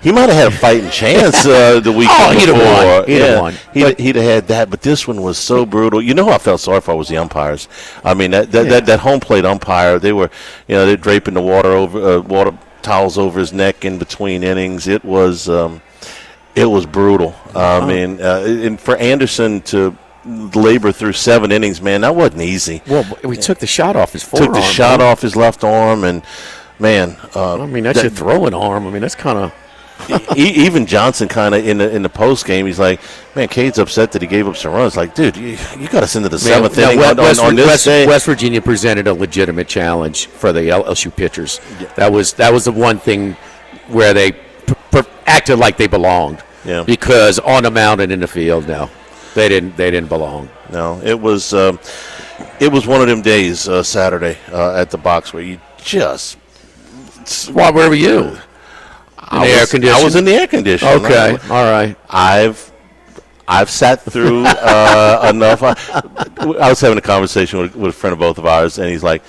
He might have had a fighting chance the weekend before. He'd have won. He'd have had that, but this one was so brutal. You know who I felt sorry for was the umpires. I mean, that home plate umpire, they were, they're draping the water towels over his neck in between innings. It was brutal. I mean, and for Anderson to labor through 7 innings, man, that wasn't easy. Well, we took the shot off his forearm. Took the shot off his left arm, and man, I mean, that's your throwing arm. I mean, that's kind of. Even Johnson kind of in the post game, he's like, man, Cade's upset that he gave up some runs. Like, dude, you got us into the 7th inning on this day. West Virginia presented a legitimate challenge for the LSU pitchers. Yeah. That was the one thing where they acted like they belonged. Yeah. Because on the mound and in the field, no, they didn't belong. No, it was one of them days Saturday at the box where you just. Why? Where were you? I was in the air conditioning. Okay, all right. I've sat through enough. I was having a conversation with a friend of both of ours, and he's like,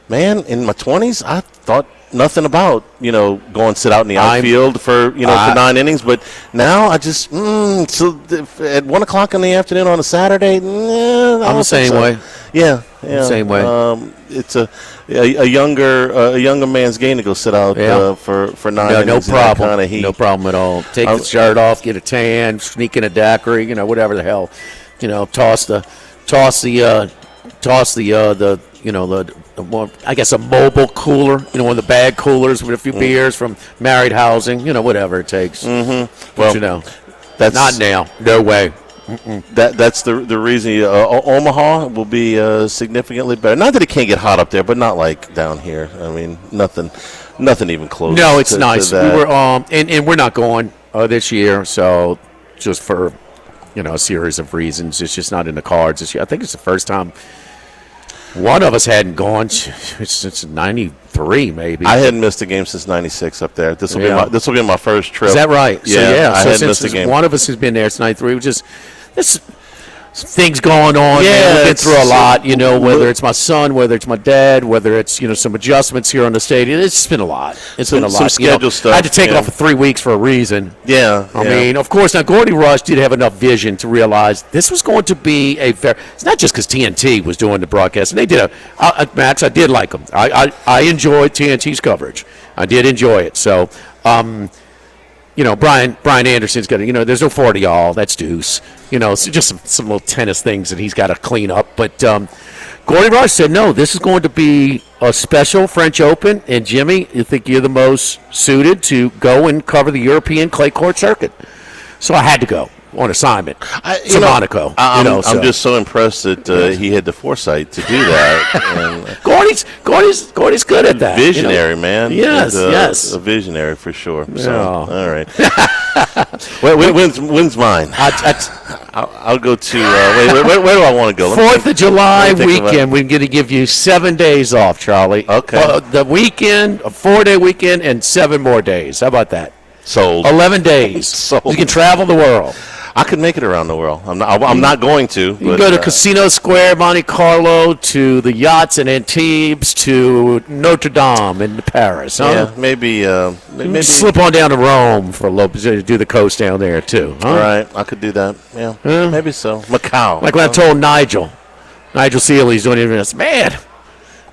man, in my 20s, I thought nothing about, going sit out in the outfield for 9 innings. But now I just, so at 1 o'clock in the afternoon on a Saturday, I'm the same way. Yeah. Same way. It's a younger man's game to go sit out for 9 innings. No problem. Kind of heat. No problem at all. Take the shirt off, get a tan, sneak in a daiquiri, whatever the hell. Toss the I guess a mobile cooler, one of the bag coolers with a few beers from Married Housing, whatever it takes. Mm-hmm. Well, that's not now. No way. That's the reason. Omaha will be significantly better. Not that it can't get hot up there, but not like down here. I mean, nothing even close. No, it's nice. We were and we're not going this year, so just for a series of reasons, it's just not in the cards this year. I think it's the first time one of us hadn't gone since '93, maybe. I hadn't missed a game since '96 up there. This will be my first trip. Is that right? Yeah, I hadn't so missed a game. One of us has been there since '93, which is this. things going on. Yeah, man. We've been through a lot, whether it's my son, whether it's my dad, whether it's, some adjustments here on the stadium. It's been a lot. It's been a lot. Some schedule stuff. I had to take it off for 3 weeks for a reason. Yeah. I mean, of course, now Gordy Rush did have enough vision to realize this was going to be it's not just because TNT was doing the broadcast. And they did Max, I did like them. I enjoyed TNT's coverage. I did enjoy it. So, Brian Anderson's got to, there's no 40 all. That's deuce. So just some little tennis things that he's got to clean up. But Gordy Rush said, no, this is going to be a special French Open. And, Jimmy, you think you're the most suited to go and cover the European clay court circuit. So I had to go on assignment to Monaco. I'm just so impressed that he had the foresight to do that. And Gordy's good at that. Visionary, man. Yes, yes. A visionary for sure. So, Yeah. all right. When's mine? I'll go to where do I want to go? 4th of July weekend. We're going to give you 7 days off, Charlie. Okay. The weekend, a 4-day weekend, and 7 more days. How about that? Sold. 11 days. Sold. You can travel the world. I could make it around the world. I'm not going to. You can go to Casino Square, Monte Carlo, to the yachts in Antibes, to Notre Dame in Paris. Huh? Yeah, maybe slip on down to Rome for a little bit, do the coast down there too. Huh? All right, I could do that. Yeah, maybe so. Macau. Like when I told Nigel Seeley's doing it. I said, man,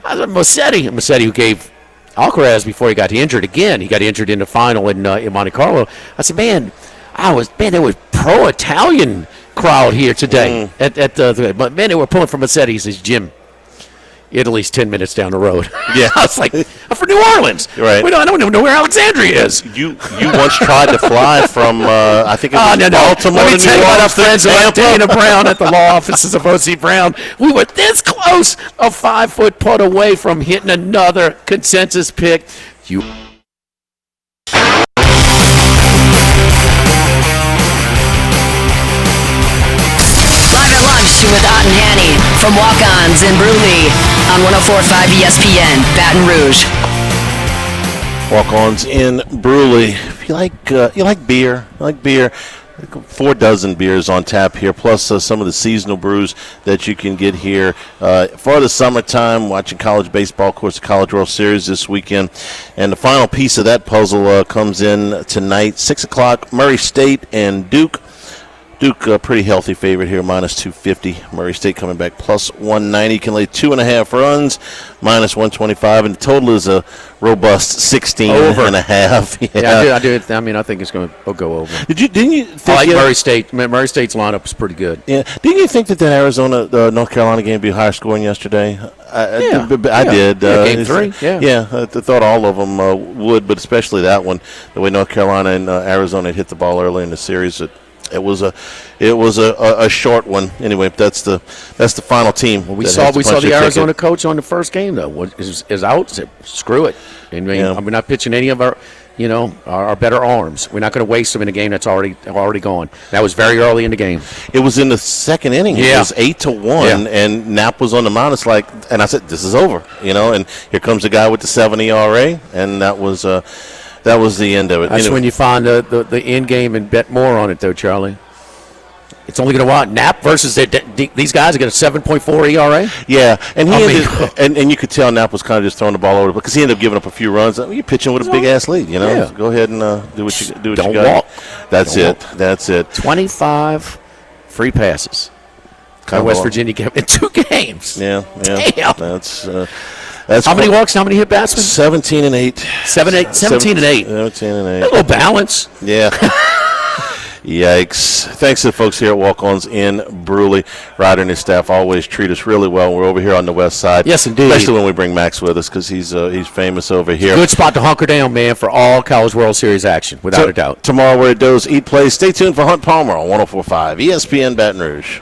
I was Massetti who gave Alcaraz before he got injured again. He got injured in the final in Monte Carlo. I said, there was pro-Italian crowd here today. But man, they were pulling from Massetti. He says, Jim, Italy's 10 minutes down the road. Yeah. I was like, I'm from New Orleans. Right. I don't even know where Alexandria is. You once tried to fly from, I think it was Baltimore Let me to tell New you about our Orleans to friends at Tampa. Dana Brown at the law offices of O.C. Brown. We were this close, a 5-foot putt away from hitting another consensus pick. With Ott and Hanny from Walk-Ons in Bruley on 104.5 ESPN, Baton Rouge. Walk-Ons in Bruley. If you like beer, 4 dozen beers on tap here, plus some of the seasonal brews that you can get here for the summertime, watching college baseball, of course, the College World Series this weekend. And the final piece of that puzzle comes in tonight, 6 o'clock, Murray State and Duke. Duke, a pretty healthy favorite here, minus 250. Murray State coming back plus 190. Can lay 2.5 runs, minus 125. And the total is a robust 16.5. Yeah, I do. I mean, I think it's going to go over. Didn't you think I like Murray State. Murray State's lineup is pretty good. Yeah. Didn't you think that Arizona, North Carolina game would be higher scoring yesterday? I did. Game 3. Yeah, I thought all of them would, but especially that one, the way North Carolina and Arizona hit the ball early in the series. It was a short one. Anyway, that's the final team. Well, we saw the Arizona coach on the first game though is out. Said, screw it. I mean, we're not pitching any of our better arms. We're not going to waste them in a game that's already gone. That was very early in the game. It was in the second inning. It was 8-1, and Knapp was on the mound. It's like, and I said, this is over. And here comes the guy with the 7 ERA, and that was the end of it. That's when you find the end game and bet more on it, though, Charlie. It's only going to want Knapp versus these guys are going to 7.4 ERA. Yeah, and and you could tell Knapp was kind of just throwing the ball over because he ended up giving up a few runs. You're pitching with a big ass lead, Yeah. Go ahead and do what you Don't got. walk. That's Don't it. walk. That's it. 25 free passes. West Virginia gave in 2 games. Yeah. Damn. That's how many walks? How many hit batsmen? 17 and 8. 17 and 8. 17 and 8. A little balance. Yeah. Yikes. Thanks to the folks here at Walk-Ons in Bruley. Ryder and his staff always treat us really well. We're over here on the west side. Yes, indeed. Especially when we bring Max with us because he's famous over here. Good spot to hunker down, man, for all College World Series action, without a doubt. Tomorrow, where it does, eat, play. Stay tuned for Hunt Palmer on 104.5 ESPN Baton Rouge.